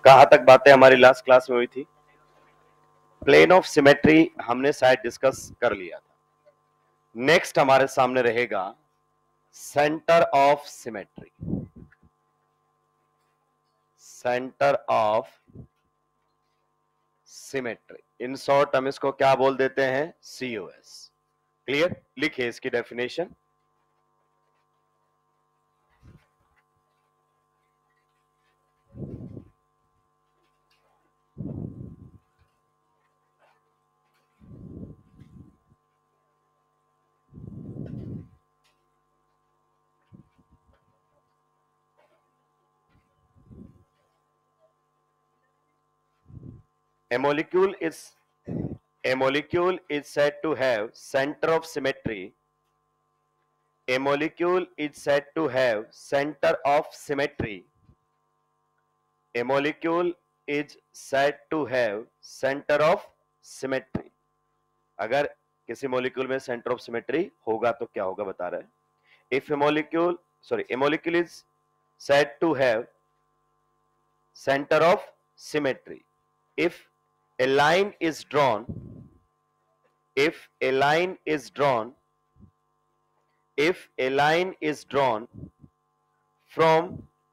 कहाँ तक बातें हमारी लास्ट क्लास में हुई थी? प्लेन ऑफ सिमेट्री हमने शायद डिस्कस कर लिया था। नेक्स्ट हमारे सामने रहेगा centre of symmetry. Centre of symmetry, in short हम इसको क्या बोल देते हैं? COS। क्लियर? लिखिए इसकी definition. A molecule is said to have center of symmetry. A molecule is said to have center of symmetry. A molecule is said to have center of symmetry. अगर किसी मोलिक्यूल में centre of symmetry होगा तो क्या होगा बता रहा है। If a molecule is said to have center of symmetry. If a line is drawn from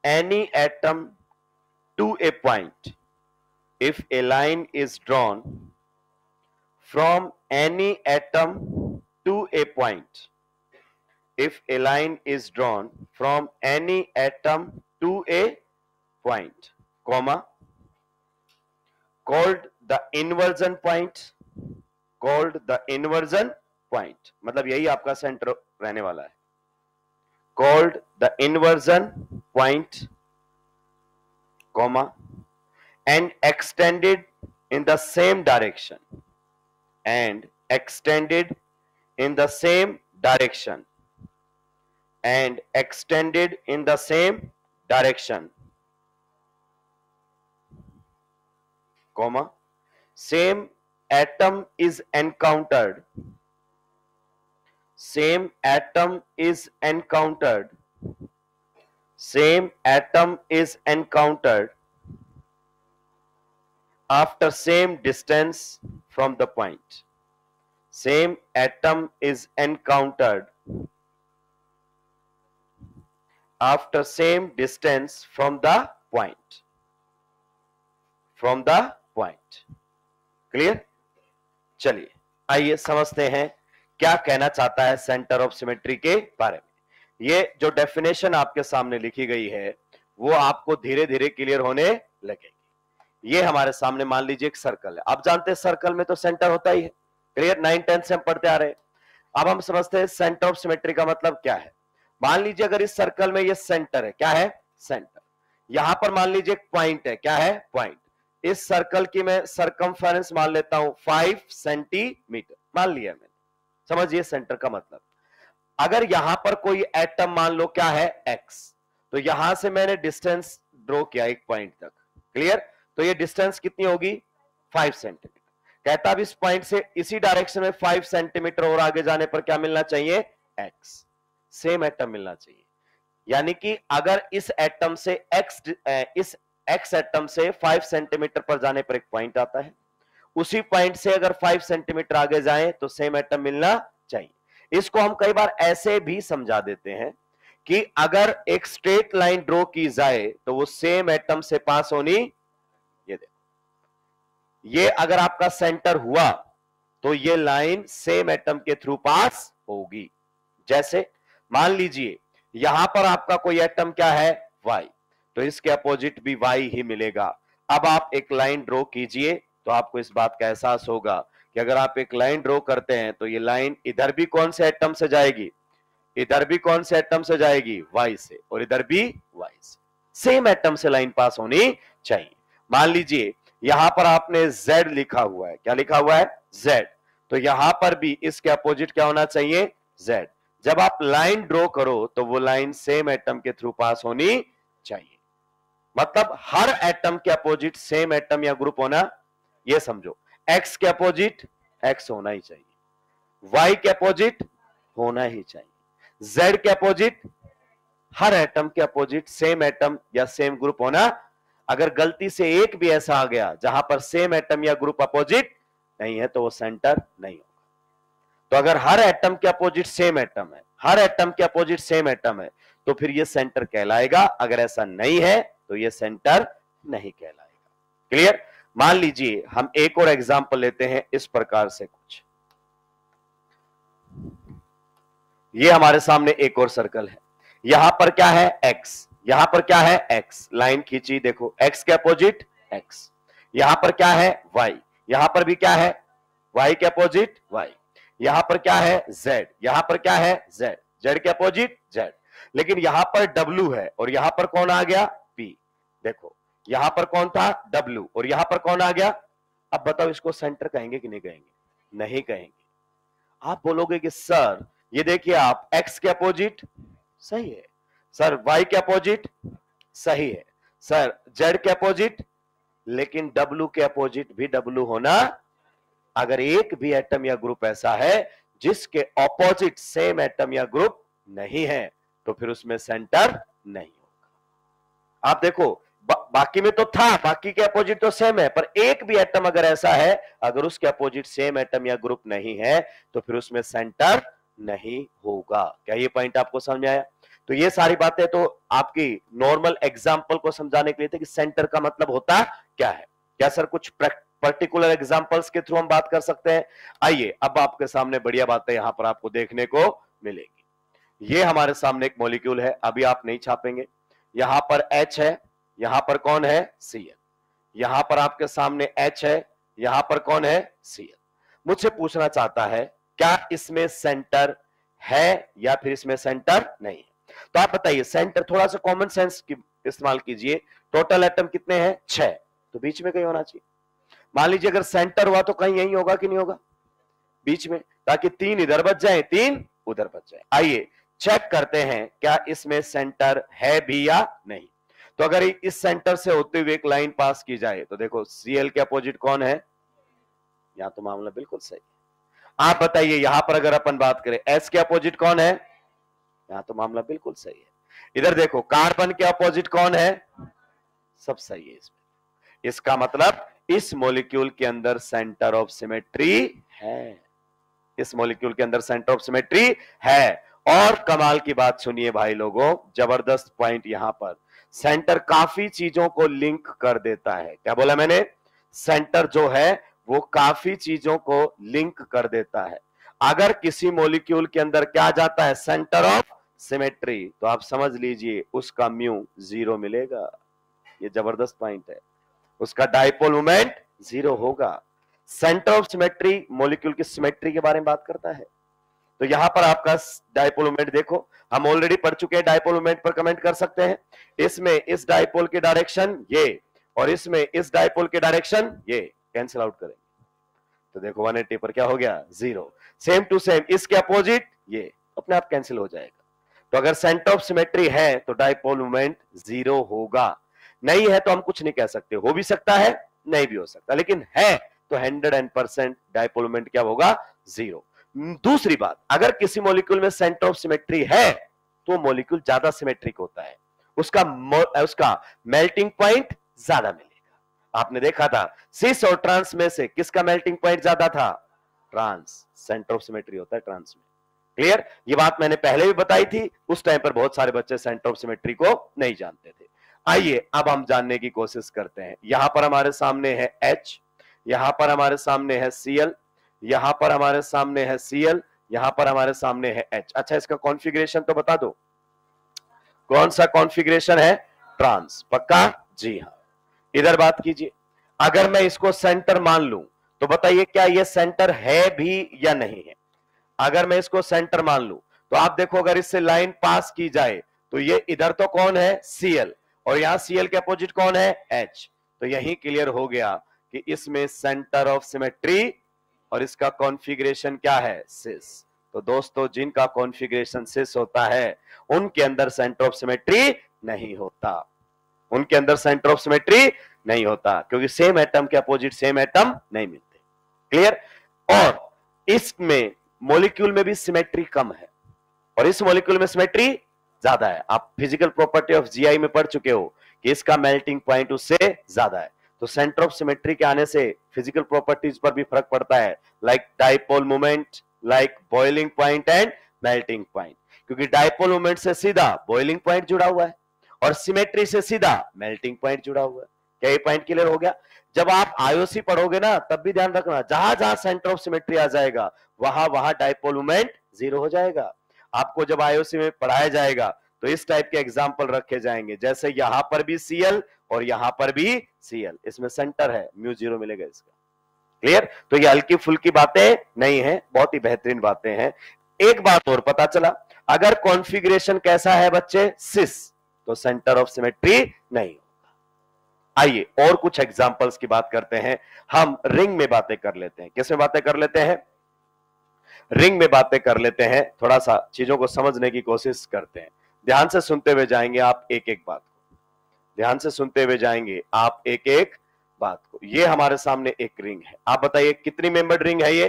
any atom to a point, if a line is drawn from any atom to a point, if a line is drawn from any atom to a point, comma, called the inversion point, मतलब यही आपका centre रहने वाला है। called the inversion point, comma, and extended in the same direction, comma, same atom is encountered after same distance from the point. Same atom is encountered after same distance from the point. Clear? चलिए आइए समझते हैं क्या कहना चाहता है centre of symmetry के बारे में। ये जो डेफिनेशन आपके सामने लिखी गई है वो आपको धीरे धीरे क्लियर होने लगेगी। ये हमारे सामने मान लीजिए एक सर्कल है। आप जानते हैं सर्कल में तो सेंटर होता ही है। क्लियर? 9-10 से हम पढ़ते आ रहे हैं। अब हम समझते हैं सेंटर ऑफ सिमेट्री का मतलब क्या है। मान लीजिए अगर इस सर्कल में ये सेंटर है, क्या है? सेंटर। यहां पर मान लीजिए एक पॉइंट है, क्या है? पॉइंट। इस सर्कल की मैं सरकमफेरेंस मान लेता हूं 5 सेंटीमीटर, मान लिया मैंने। समझिए सेंटर का मतलब। अगर यहां पर कोई एटम मान लो क्या है? x, तो यहां से मैंने डिस्टेंस ड्रॉ किया एक पॉइंट तक। क्लियर? तो ये डिस्टेंस कितनी होगी? 5 सेंटीमीटर। कहता अब इस पॉइंट से इसी डायरेक्शन में 5 सेंटीमीटर और आगे जाने पर क्या मिलना चाहिए? x, सेम एटम मिलना चाहिए। यानी कि अगर इस एटम से इस x एटम से 5 सेंटीमीटर पर जाने पर एक पॉइंट आता है, उसी पॉइंट से अगर 5 सेंटीमीटर आगे जाएं तो सेम एटम मिलना चाहिए। इसको हम कई बार ऐसे भी समझा देते हैं कि अगर एक स्ट्रेट लाइन ड्रॉ की जाए तो वो सेम एटम से पास होनी, ये देखो, ये अगर आपका सेंटर हुआ तो ये लाइन सेम एटम के थ्रू पास होगी। जैसे मान लीजिए यहां पर आपका कोई एटम क्या है? y, तो इसके अपोजिट भी y ही मिलेगा। अब आप एक लाइन ड्रॉ कीजिए तो आपको इस बात का एहसास होगा कि अगर आप एक लाइन ड्रॉ करते हैं तो ये लाइन इधर भी कौन से एटम से जाएगी? इधर भी कौन से एटम से जाएगी? y से, और इधर भी y से। सेम एटम से लाइन पास होनी चाहिए। मान लीजिए यहां पर आपने z लिखा हुआ है, क्या लिखा हुआ है? z, तो यहां पर भी इसके अपोजिट क्या होना चाहिए? z। जब आप लाइन ड्रॉ करो तो वो लाइन सेम एटम के थ्रू पास होनी चाहिए। मतलब हर एटम के अपोजिट सेम एटम या ग्रुप होना, ये समझो। x के अपोजिट x होना ही चाहिए, y के अपोजिट होना ही चाहिए, z के अपोजिट, हर एटम के अपोजिट सेम एटम या सेम ग्रुप होना। अगर गलती से एक भी ऐसा आ गया जहां पर सेम एटम या ग्रुप अपोजिट नहीं है तो वो सेंटर नहीं होगा। तो अगर हर एटम के अपोजिट सेम एटम है, हर एटम के अपोजिट सेम एटम है, तो फिर ये सेंटर कहलाएगा। अगर ऐसा नहीं है तो ये सेंटर नहीं कहलाएगा। क्लियर? मान लीजिए हम एक और एग्जांपल लेते हैं इस प्रकार से कुछ। ये हमारे सामने एक और सर्कल है, यहां पर क्या है x, यहां पर क्या है x, लाइन खींची, देखो x के अपोजिट x, यहां पर क्या है y, यहां पर भी क्या है y के अपोजिट y, यहां पर क्या है z, यहां पर क्या है z, z के अपोजिट z। लेकिन यहां पर w है और यहां पर कौन आ गया p। देखो यहां पर कौन था w और यहां पर कौन आ गया। अब बताओ इसको सेंटर कहेंगे कि नहीं कहेंगे? नहीं कहेंगे। आप बोलोगे कि सर ये देखिए आप x के अपोजिट सही है, सर y के अपोजिट सही है, सर z के अपोजिट, लेकिन w के अपोजिट भी w होना। अगर एक भी एटम या ग्रुप ऐसा है जिसके ऑपोजिट सेम एटम या ग्रुप नहीं है तो फिर उसमें सेंटर नहीं होगा। आप देखो बाकी में तो था, बाकी के अपोजिट तो सेम है, पर एक भी एटम अगर ऐसा है अगर उसके अपोजिट सेम एटम या ग्रुप नहीं है तो फिर उसमें सेंटर नहीं होगा। क्या ये पॉइंट आपको समझ में आया? तो ये सारी बातें तो आपकी नॉर्मल एग्जांपल को समझाने के लिए थे कि सेंटर का मतलब होता क्या है। क्या सर कुछ पर्टिकुलर एग्जांपल्स के थ्रू हम बात कर सकते हैं? आइए अब आपके सामने बढ़िया बातें यहां पर आपको देखने को मिलेगी। ये हमारे सामने एक मॉलिक्यूल है, अभी आप नहीं छापेंगे। यहां पर H है, यहां पर कौन है Cl, यहां पर आपके सामने H है, यहां पर कौन है Cl। मुझसे पूछना चाहता है क्या इसमें सेंटर है या फिर इसमें सेंटर नहीं है? तो आप बताइए, सेंटर थोड़ा सा कॉमन सेंस की इस्तेमाल कीजिए। टोटल एटम कितने हैं 6, तो बीच में कहीं होना चाहिए। मान लीजिए अगर सेंटर हुआ तो कहीं यही होगा कि नहीं होगा? बीच में, ताकि 3 इधर बच जाए 3 उधर बच जाए। आइए चेक करते हैं क्या इसमें सेंटर है भी या नहीं। तो अगर इस सेंटर से होते हुए एक लाइन पास की जाए तो देखो Cl के अपोजिट कौन है? यहां तो मामला बिल्कुल सही है। आप बताइए यहां पर अगर अपन बात करें H के अपोजिट कौन है? यहां तो मामला बिल्कुल सही है। इधर देखो कार्बन के अपोजिट कौन है? सब सही है इसमें। इसका मतलब इस मॉलिक्यूल के अंदर सेंटर ऑफ सिमेट्री है, इस मॉलिक्यूल के अंदर सेंटर ऑफ सिमेट्री है। और कमाल की बात सुनिए भाई लोगों, जबरदस्त पॉइंट यहां पर, सेंटर काफी चीजों को लिंक कर देता है। क्या बोला मैंने? सेंटर जो है वो काफी चीजों को लिंक कर देता है। अगर किसी मॉलिक्यूल के अंदर क्या जाता है सेंटर ऑफ सिमेट्री, तो आप समझ लीजिए उसका म्यू 0 मिलेगा। ये जबरदस्त पॉइंट है। उसका डाइपोल मोमेंट 0 होगा। सेंटर ऑफ सिमेट्री मॉलिक्यूल की सिमेट्री के बारे में बात करता है। तो यहां पर आपका डाइपोल मोमेंट देखो, हम ऑलरेडी पढ़ चुके हैं। डाइपोल मोमेंट पर कमेंट कर सकते हैं। इसमें इस डाइपोल की डायरेक्शन ये और इसमें इस डाइपोल की डायरेक्शन ये, कैंसिल आउट करेंगे तो देखो 180 पर क्या हो गया 0। सेम टू सेम इसके अपोजिट ये अपने आप कैंसिल हो जाएगा। तो अगर सेंटर ऑफ सिमेट्री है तो डाइपोल मोमेंट 0 होगा। नहीं है तो हम कुछ नहीं कह सकते, हो भी सकता है नहीं भी हो सकता, लेकिन है तो 100% डाइपोल मोमेंट क्या होगा 0। दूसरी बात, अगर किसी मॉलिक्यूल में सेंटर ऑफ सिमेट्री है तो मॉलिक्यूल ज्यादा सिमेट्रिक होता है, उसका मेल्टिंग पॉइंट ज्यादा मिलेगा। आपने देखा था सिस और ट्रांस में से किसका मेल्टिंग पॉइंट ज्यादा था? ट्रांस। सेंटर ऑफ सिमेट्री होता है ट्रांस में। क्लियर? ये बात मैंने पहले भी बताई थी, उस टाइम पर बहुत सारे बच्चे सेंटर ऑफ सिमेट्री को नहीं जानते थे। आइए अब हम जानने की कोशिश करते हैं। यहां पर हमारे सामने है H, यहां पर हमारे सामने है Cl, यहां पर हमारे सामने है Cl, यहां पर हमारे सामने है H। अच्छा इसका कॉन्फ़िगरेशन तो बता दो, कौन सा कॉन्फ़िगरेशन है? ट्रांस। पक्का? जी हां। इधर बात कीजिए, अगर मैं इसको सेंटर मान लूं तो बताइए क्या ये सेंटर है भी या नहीं है? अगर मैं इसको सेंटर मान लूं तो आप देखो अगर इससे लाइन पास की जाए तो ये इधर तो कौन है Cl और यहां Cl के अपोजिट कौन है H। तो यही क्लियर हो गया कि इसमें सेंटर ऑफ सिमेट्री और इसका कॉन्फ़िगरेशन क्या है? सिस। तो दोस्तों जिनका कॉन्फ़िगरेशन सिस होता है उनके अंदर सेंटर ऑफ सिमेट्री नहीं होता, उनके अंदर सेंटर ऑफ सिमेट्री नहीं होता, क्योंकि सेम एटम के अपोजिट सेम एटम नहीं मिलते। क्लियर? और इसमें मॉलिक्यूल में भी सिमेट्री कम है और इस मॉलिक्यूल में सिमेट्री ज्यादा है। आप फिजिकल प्रॉपर्टी ऑफ जीआई में पढ़ चुके हो कि इसका मेल्टिंग पॉइंट उससे ज्यादा है। तो सेंटर ऑफ सिमेट्री के आने से फिजिकल प्रॉपर्टीज पर भी फर्क पड़ता है, like dipole moment, like boiling point and melting point. क्योंकि डाइपोल मोमेंट से सीधा बॉइलिंग पॉइंट जुड़ा हुआ है और सिमेट्री से सीधा मेल्टिंग पॉइंट जुड़ा हुआ है। क्या ये पॉइंट क्लियर हो गया? जब आप आईओसी पढ़ोगे ना तब भी ध्यान रखना, जहां जहां सेंटर ऑफ सिमेट्री आ जाएगा वहां वहां डाइपोल मोमेंट जीरो हो जाएगा। आपको जब आईओसी में पढ़ाया जाएगा तो इस टाइप के एग्जांपल रखे जाएंगे, जैसे यहां पर भी सीएल और यहां पर भी सीएल, इसमें सेंटर है, म्यू जीरो मिलेगा इसका। क्लियर? तो ये हल्की फुल्की बातें नहीं है, बहुत ही बेहतरीन बातें हैं। एक बात और पता चला, अगर कॉन्फ़िगरेशन कैसा है बच्चे, सिस, तो सेंटर ऑफ सिमेट्री नहीं होगा। आइए और कुछ एग्जांपल्स की बात करते हैं। हम रिंग में बातें कर लेते हैं। किस में बातें कर लेते हैं? रिंग में बातें कर लेते हैं। थोड़ा सा चीजों को समझने की कोशिश करते हैं। ध्यान से सुनते हुए जाएंगे आप एक एक बात को, ध्यान से सुनते हुए जाएंगे आप एक एक बात को। ये हमारे सामने एक रिंग है। आप बताइए कितनी मेंबर्ड रिंग है ये?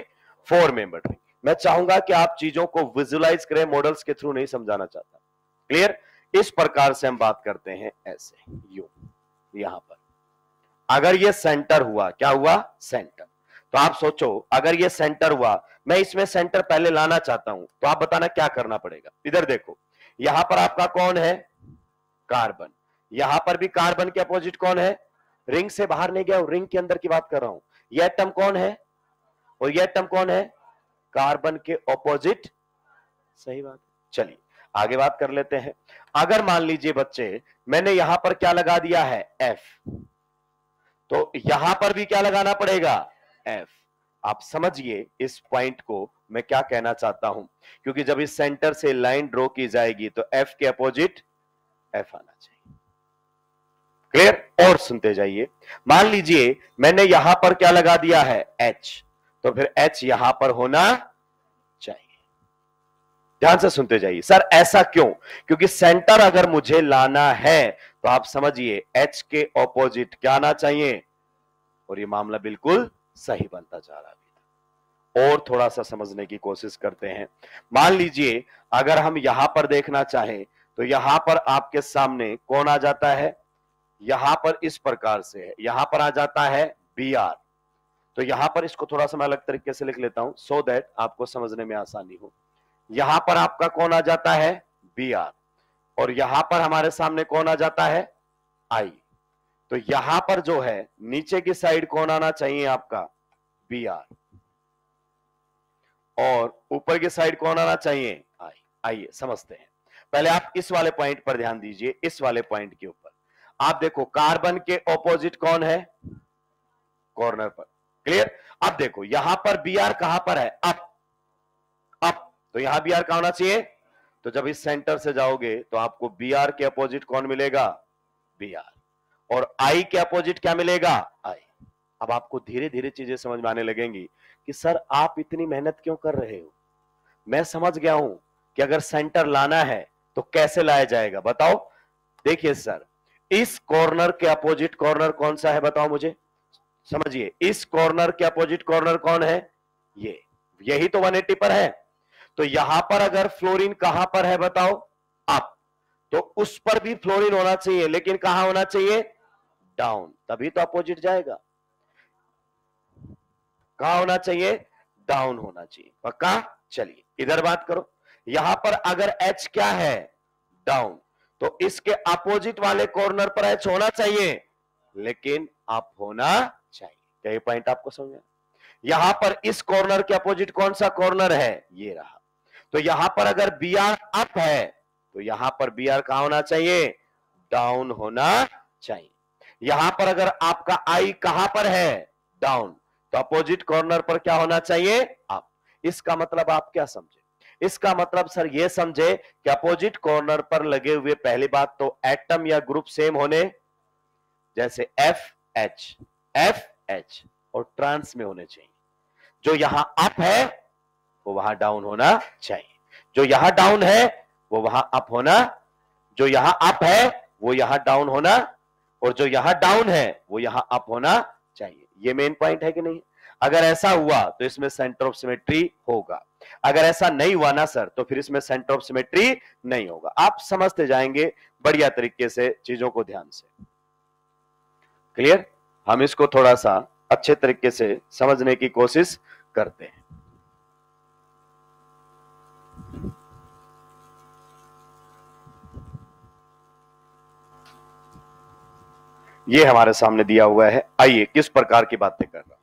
4 मेंबर्ड रिंग। मैं चाहूंगा कि आप चीजों को विजुअलाइज करें, मॉडल्स के थ्रू नहीं समझाना चाहता। क्लियर? इस प्रकार से हम बात करते हैं, ऐसे यू, यहां पर अगर ये सेंटर हुआ, क्या हुआ? सेंटर। तो आप सोचो अगर ये सेंटर हुआ, मैं इसमें सेंटर पहले लाना चाहता हूं, तो आप बताना क्या करना पड़ेगा। इधर देखो, यहां पर आपका कौन है? कार्बन। यहां पर भी कार्बन के अपोजिट कौन है? रिंग से बाहर नहीं गया हूं, रिंग के अंदर की बात कर रहा हूं। यह एटम कौन है और यह एटम कौन है? कार्बन के ऑपोजिट। सही बात। चलिए आगे बात कर लेते हैं। अगर मान लीजिए बच्चे मैंने यहां पर क्या लगा दिया है? एफ, तो यहां पर भी क्या लगाना पड़ेगा? एफ। आप समझिए इस पॉइंट को मैं क्या कहना चाहता हूं, क्योंकि जब इस सेंटर से लाइन ड्रॉ की जाएगी तो एफ के अपोजिट एफ आना चाहिए। क्लियर? और सुनते जाइए। मान लीजिए मैंने यहां पर क्या लगा दिया है? एच, तो फिर एच यहां पर होना चाहिए। ध्यान से सुनते जाइए। सर ऐसा क्यों? क्योंकि सेंटर अगर मुझे लाना है तो आप समझिए एच के ऑपोजिट क्या आना चाहिए, और ये मामला बिल्कुल सही बनता जा रहा है। और थोड़ा सा समझने की कोशिश करते हैं। मान लीजिए अगर हम यहां पर देखना चाहें तो यहां पर आपके सामने कौन आ जाता है? यहां पर इस प्रकार से है, यहां पर आ जाता है बी आर। तो यहां पर इसको थोड़ा सा मैं अलग तरीके से लिख लेता हूं सो दैट आपको समझने में आसानी हो। यहां पर आपका कौन आ जाता है? B R. और यहां पर हमारे सामने कौन आ जाता है? आई। तो यहां पर जो है नीचे की साइड कौन आना चाहिए आपका? B R. और ऊपर की साइड कौन आना चाहिए? आई। आइए समझते हैं। पहले आप इस वाले पॉइंट पर ध्यान दीजिए, इस वाले पॉइंट के ऊपर आप देखो कार्बन के ऑपोजिट कौन है? कॉर्नर पर। क्लियर? अब देखो यहां पर बी आर कहां पर है? अप। अप, तो यहां बी आर कहां होना चाहिए? तो जब इस सेंटर से जाओगे तो आपको बी आर के अपोजिट कौन मिलेगा? B R. और आई के अपोजिट क्या मिलेगा? आई। अब आपको धीरे धीरे चीजें समझ में आने लगेंगी कि सर आप इतनी मेहनत क्यों कर रहे हो। मैं समझ गया हूं कि अगर सेंटर लाना है तो कैसे लाया जाएगा, बताओ। देखिए सर, इस कॉर्नर के अपोजिट कॉर्नर कौन सा है बताओ मुझे, समझिए। इस कॉर्नर के अपोजिट कॉर्नर कौन है? ये, यही तो 180 पर है। तो यहां पर अगर फ्लोरीन कहां पर है बताओ? अप। तो उस पर भी फ्लोरीन होना चाहिए, लेकिन कहां होना चाहिए? डाउन, तभी तो अपोजिट जाएगा। कहां होना चाहिए? डाउन होना चाहिए। पक्का? चलिए इधर बात करो। यहां पर अगर H क्या है? डाउन, तो इसके अपोजिट वाले कॉर्नर पर H होना चाहिए, लेकिन अप होना चाहिए। क्या ये पॉइंट आपको समझ में? यहां पर इस कॉर्नर के अपोजिट कौन सा कॉर्नर है? ये रहा। तो यहां पर अगर बी आर अप है तो यहां पर बी आर कहां होना चाहिए? डाउन होना चाहिए। यहां पर अगर आपका आई कहां पर है? डाउन, तो अपोजिट कॉर्नर पर क्या होना चाहिए? अप। इसका मतलब आप क्या समझे? इसका मतलब सर ये समझे कि अपोजिट कॉर्नर पर लगे हुए पहली बात तो एटम या ग्रुप सेम होने, जैसे एफ एच और ट्रांस में होने चाहिए। जो यहां अप है वो वहां डाउन होना चाहिए, जो यहां डाउन है वो वहां अप होना, जो यहां अप है वो यहां डाउन होना, और जो यहां डाउन है वो यहां अप होना चाहिए। ये मेन पॉइंट है कि नहीं? अगर ऐसा हुआ तो इसमें सेंटर ऑफ सिमेट्री होगा, अगर ऐसा नहीं हुआ ना सर तो फिर इसमें सेंटर ऑफ सिमेट्री नहीं होगा। आप समझते जाएंगे बढ़िया तरीके से चीजों को ध्यान से। क्लियर? हम इसको थोड़ा सा अच्छे तरीके से समझने की कोशिश करते हैं। ये हमारे सामने दिया हुआ है, आइए किस प्रकार की बातें कर रहा हूं।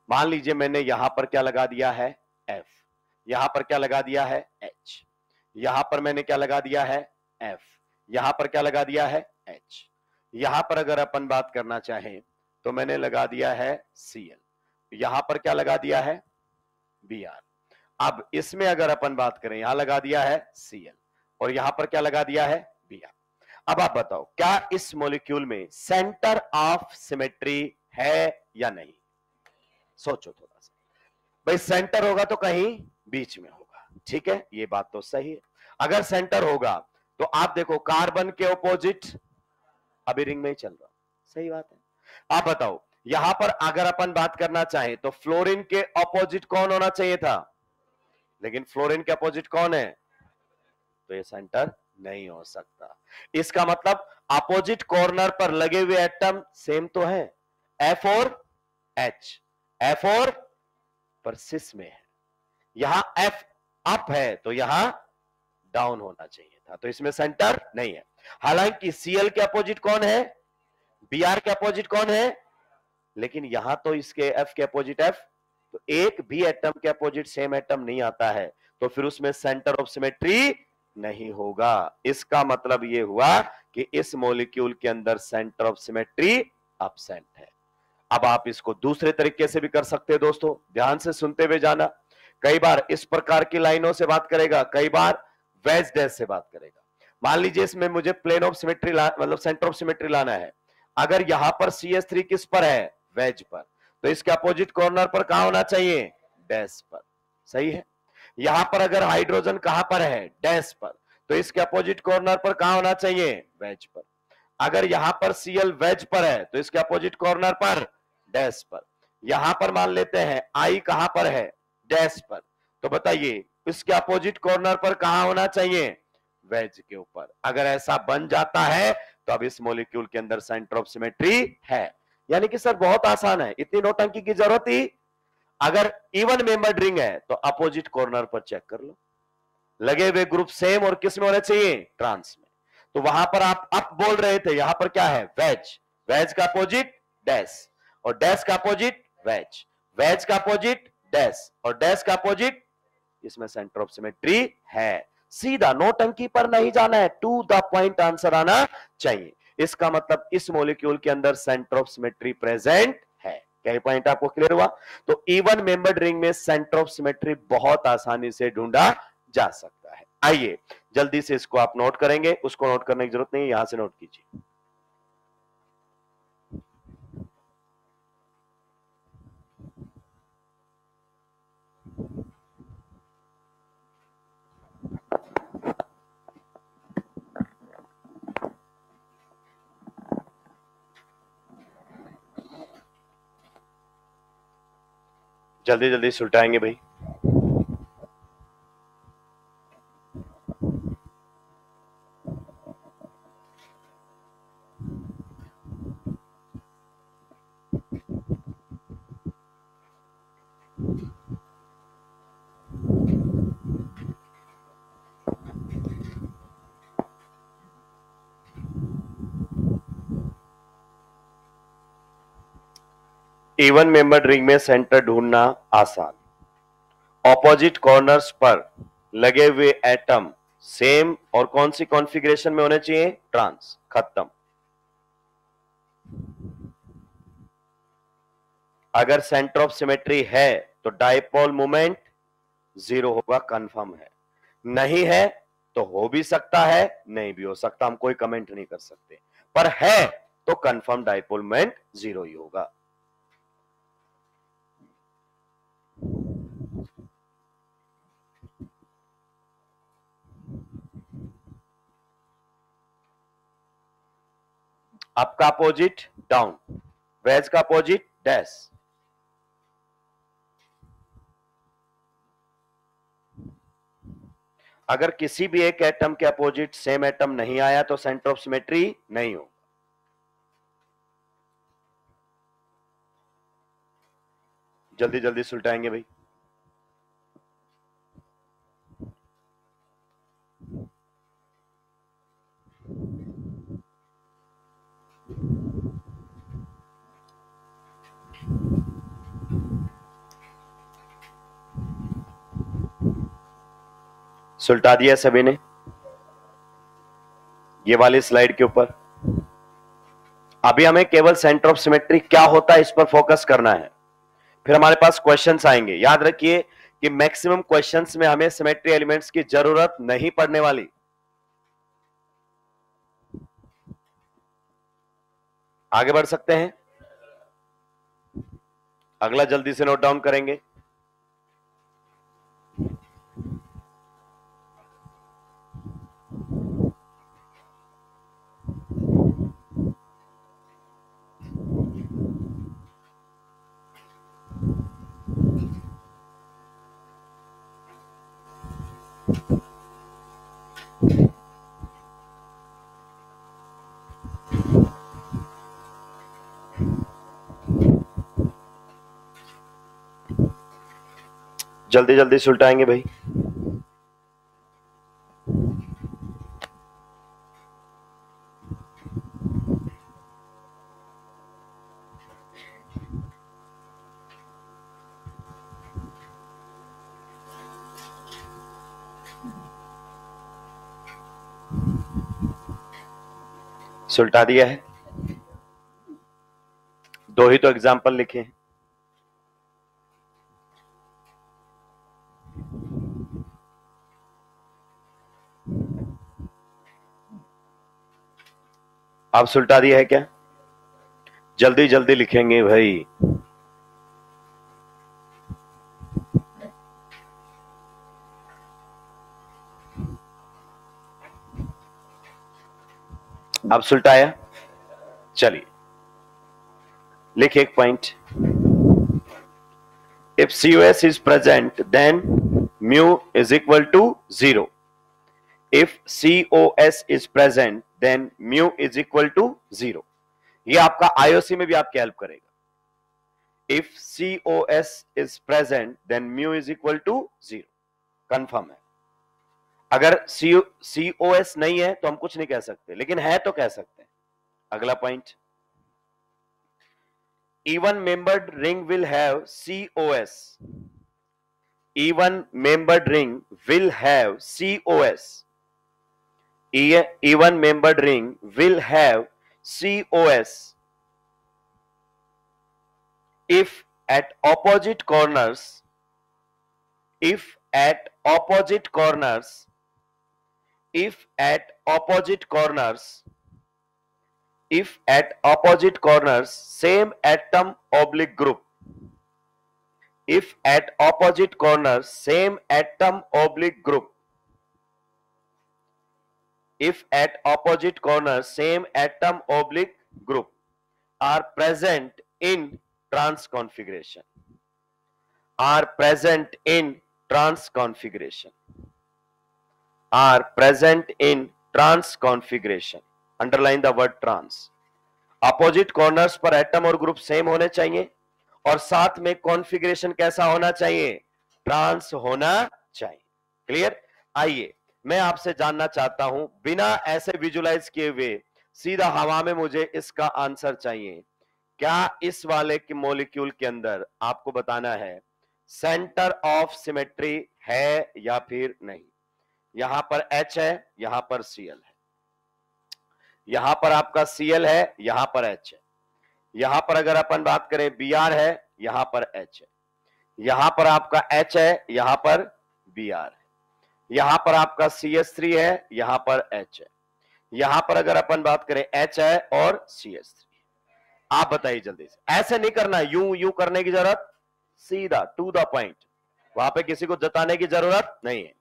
मान लीजिए मैंने यहां पर क्या लगा दिया है, F, यहां पर क्या लगा दिया है, H, यहां पर मैंने क्या लगा दिया है, F, यहां पर क्या लगा दिया है, H, यहां पर अगर अपन बात करना चाहें तो मैंने लगा दिया है Cl, यहां पर क्या लगा दिया है, Br। अब इसमें अगर अपन बात करें, यहां लगा दिया है Cl और यहां पर क्या लगा दिया है, Br। अब आप बताओ क्या इस मॉलिक्यूल में सेंटर ऑफ सिमेट्री है या नहीं? सोचो थोड़ा सा। भाई सेंटर होगा तो कहीं बीच में होगा, ठीक है, ये बात तो सही है। अगर सेंटर होगा तो आप देखो कार्बन के ऑपोजिट अभी रिंग में ही चल रहा, सही बात है। आप बताओ यहां पर अगर अपन बात करना चाहें तो फ्लोरीन के ऑपोजिट कौन होना चाहिए था, लेकिन फ्लोरीन के ऑपोजिट कौन है, तो ये सेंटर नहीं हो सकता। इसका मतलब अपोजिट कॉर्नर पर लगे हुए एटम सेम तो है, F और H, F और पर सिस में है, यहां F अप है तो यहां डाउन होना चाहिए था, तो इसमें सेंटर नहीं है। हालांकि Cl के अपोजिट कौन है, Br के अपोजिट कौन है, लेकिन यहां तो इसके F के अपोजिट F, तो एक भी एटम के अपोजिट सेम एटम नहीं आता है, तो फिर उसमें सेंटर ऑफ सिमेट्री नहीं होगा। इसका मतलब यह हुआ कि इस मॉलिक्यूल के अंदर सेंटर ऑफ सिमेट्री एब्सेंट है। अब आप इसको दूसरे तरीके से भी कर सकते हैं दोस्तों, ध्यान से सुनते हुए जाना। कई बार इस प्रकार की लाइनों से बात करेगा, कई बार वेज डैश से बात करेगा। मान लीजिए इसमें मुझे प्लेन ऑफ सिमेट्री मतलब सेंटर ऑफ सिमेट्री लाना है। अगर यहां पर CH3 किस पर है, वेज पर, तो इसके अपोजिट कॉर्नर पर कहां होना चाहिए, डैश पर, सही है। यहां पर अगर हाइड्रोजन कहां पर है, डैश पर, तो इसके अपोजिट कॉर्नर पर कहां होना चाहिए, वेज पर। अगर यहां पर Cl वेज पर है तो इसके अपोजिट कॉर्नर पर डैश पर। यहां पर मान लेते हैं I कहां पर है, डैश पर, तो बताइए इसके अपोजिट कॉर्नर पर कहां होना चाहिए, वेज के ऊपर। अगर ऐसा बन जाता है तो अब इस मॉलिक्यूल के अंदर सेंटर ऑफ सिमेट्री है। यानी कि सर बहुत आसान है, इतनी नोटंकी की जरूरत ही। अगर इवन मेंबर्ड रिंग है तो अपोजिट कॉर्नर पर चेक कर लो, लगे हुए ग्रुप सेम और किस में होने चाहिए, ट्रांस में। तो वहां पर आप अप बोल रहे थे, यहां पर क्या है, वेज, वेज का अपोजिट डैश, और डैश का अपोजिट वेज, वेज का अपोजिट डैश, और डैश का अपोजिट, इसमें सेंटर ऑफ सिमेट्री है। सीधा नोटंकी पर नहीं जाना है, टू द पॉइंट आंसर आना चाहिए। इसका मतलब इस मॉलिक्यूल के अंदर सेंटर ऑफ सिमेट्री प्रेजेंट है। क्या पॉइंट आपको क्लियर हुआ? तो इवन मेंबर्ड रिंग में सेंटर ऑफ सिमेट्री बहुत आसानी से ढूंढा जा सकता है। आइए जल्दी से इसको आप नोट करेंगे, उसको नोट करने की जरूरत नहीं है, यहां से नोट कीजिए। जल्दी जल्दी सुलटाएंगे भाई। इवन मेंबर्ड रिंग में सेंटर ढूंढना आसान, ऑपोजिट कॉर्नर्स पर लगे हुए एटम सेम और कौन सी कॉन्फ़िगरेशन में होने चाहिए, ट्रांस, खत्म। अगर सेंटर ऑफ सिमेट्री है तो डाइपोल मोमेंट जीरो होगा, कंफर्म है। नहीं है तो हो भी सकता है, नहीं भी हो सकता, हम कोई कमेंट नहीं कर सकते, पर है तो कंफर्म डाइपोल मोमेंट जीरो ही होगा। अप का अपोजिट डाउन, वेज का अपोजिट डैश, अगर किसी भी एक एटम के अपोजिट सेम एटम नहीं आया तो सेंटर ऑफ सिमेट्री नहीं हो। जल्दी जल्दी सुलटाएंगे भाई। सुलटा दिया सभी ने ये वाली स्लाइड के ऊपर। अभी हमें केवल सेंटर ऑफ सिमेट्री क्या होता है इस पर फोकस करना है, फिर हमारे पास क्वेश्चंस आएंगे। याद रखिए कि मैक्सिमम क्वेश्चंस में हमें सिमेट्री एलिमेंट्स की जरूरत नहीं पड़ने वाली। आगे बढ़ सकते हैं। अगला जल्दी से नोट डाउन करेंगे। जल्दी जल्दी सुलटाएंगे भाई। सुलटा दिया है। दो ही तो एग्जाम्पल लिखे हैं। आप सुलटा दिया है क्या? जल्दी जल्दी लिखेंगे भाई। अब सुलटाया। चलिए लिखे एक point. If COS is present then mu is equal to 0. If COS is present then mu is equal to 0. ये आपका IOC में भी आपकी हेल्प करेगा। If COS is present then mu is equal to 0. Confirm है। अगर COS नहीं है तो हम कुछ नहीं कह सकते, लेकिन है तो कह सकते हैं। अगला point, even membered ring will have COS. Even membered ring will have COS. Even membered ring will have COS if at opposite corners, if at opposite corners, if at opposite corners, if at opposite corners same atom oblique group, if at opposite corners same atom oblique group, if at opposite corners same atom oblique group are present in trans configuration, are present in trans configuration, are present in trans configuration, underline the word trans. Opposite corners पर atom और group same होने चाहिए और साथ में configuration कैसा होना चाहिए? ट्रांस होना चाहिए। क्लियर? आइए मैं आपसे जानना चाहता हूं, बिना ऐसे विजुलाइज किए हुए सीधा हवा में मुझे इसका आंसर चाहिए। क्या इस वाले के मॉलिक्यूल के अंदर आपको बताना है सेंटर ऑफ सिमेट्री है या फिर नहीं? यहां पर H है, यहां पर Cl है, यहां पर आपका Cl है, यहां पर H है, यहां पर अगर अपन बात करें Br है, यहां पर H है, यहां पर आपका H है, यहां पर Br है, यहां पर आपका CH3 है, यहां पर H है, यहां पर अगर अपन बात करें H है और CH3। आप बताइए जल्दी से। ऐसे नहीं करना, यूं यूं करने की जरूरत, सीधा टू द पॉइंट, वहां पे किसी को जताने की जरूरत नहीं है।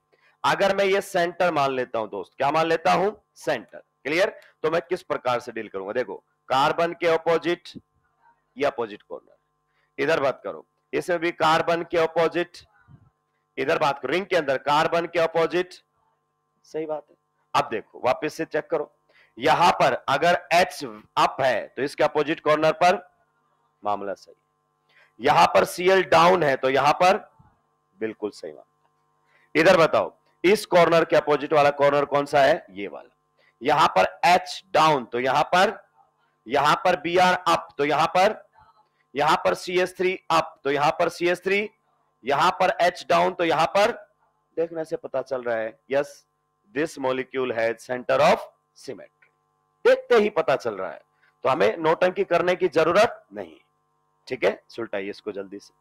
अगर मैं ये सेंटर मान लेता हूं दोस्त, क्या मान लेता हूं? सेंटर। क्लियर? तो मैं किस प्रकार से डील करूंगा? देखो, कार्बन के ऑपोजिट, ये अपोजिट कॉर्नर, इधर बात करो, इसमें भी कार्बन के ऑपोजिट, इधर बात करो, रिंग के अंदर कार्बन के ऑपोजिट, सही बात है। अब देखो वापस से चेक करो, यहां पर अगर H अप है तो इसके अपोजिट कॉर्नर पर मामला सही, यहां पर Cl डाउन है तो यहां पर बिल्कुल सही मामला। इधर बताओ इस कॉर्नर के अपोजिट वाला कॉर्नर कौन सा है, ये वाला। यहां पर H डाउन तो यहां पर Br अप तो यहां पर CH3 अप तो यहां पर CH3, यहां पर H डाउन तो यहां पर, देखने से पता चल रहा है yes this molecule has centre of symmetry, देखते ही पता चल रहा है, तो हमें नोटंकी करने की जरूरत नहीं। ठीक है, सुलटाइए इसको जल्दी से।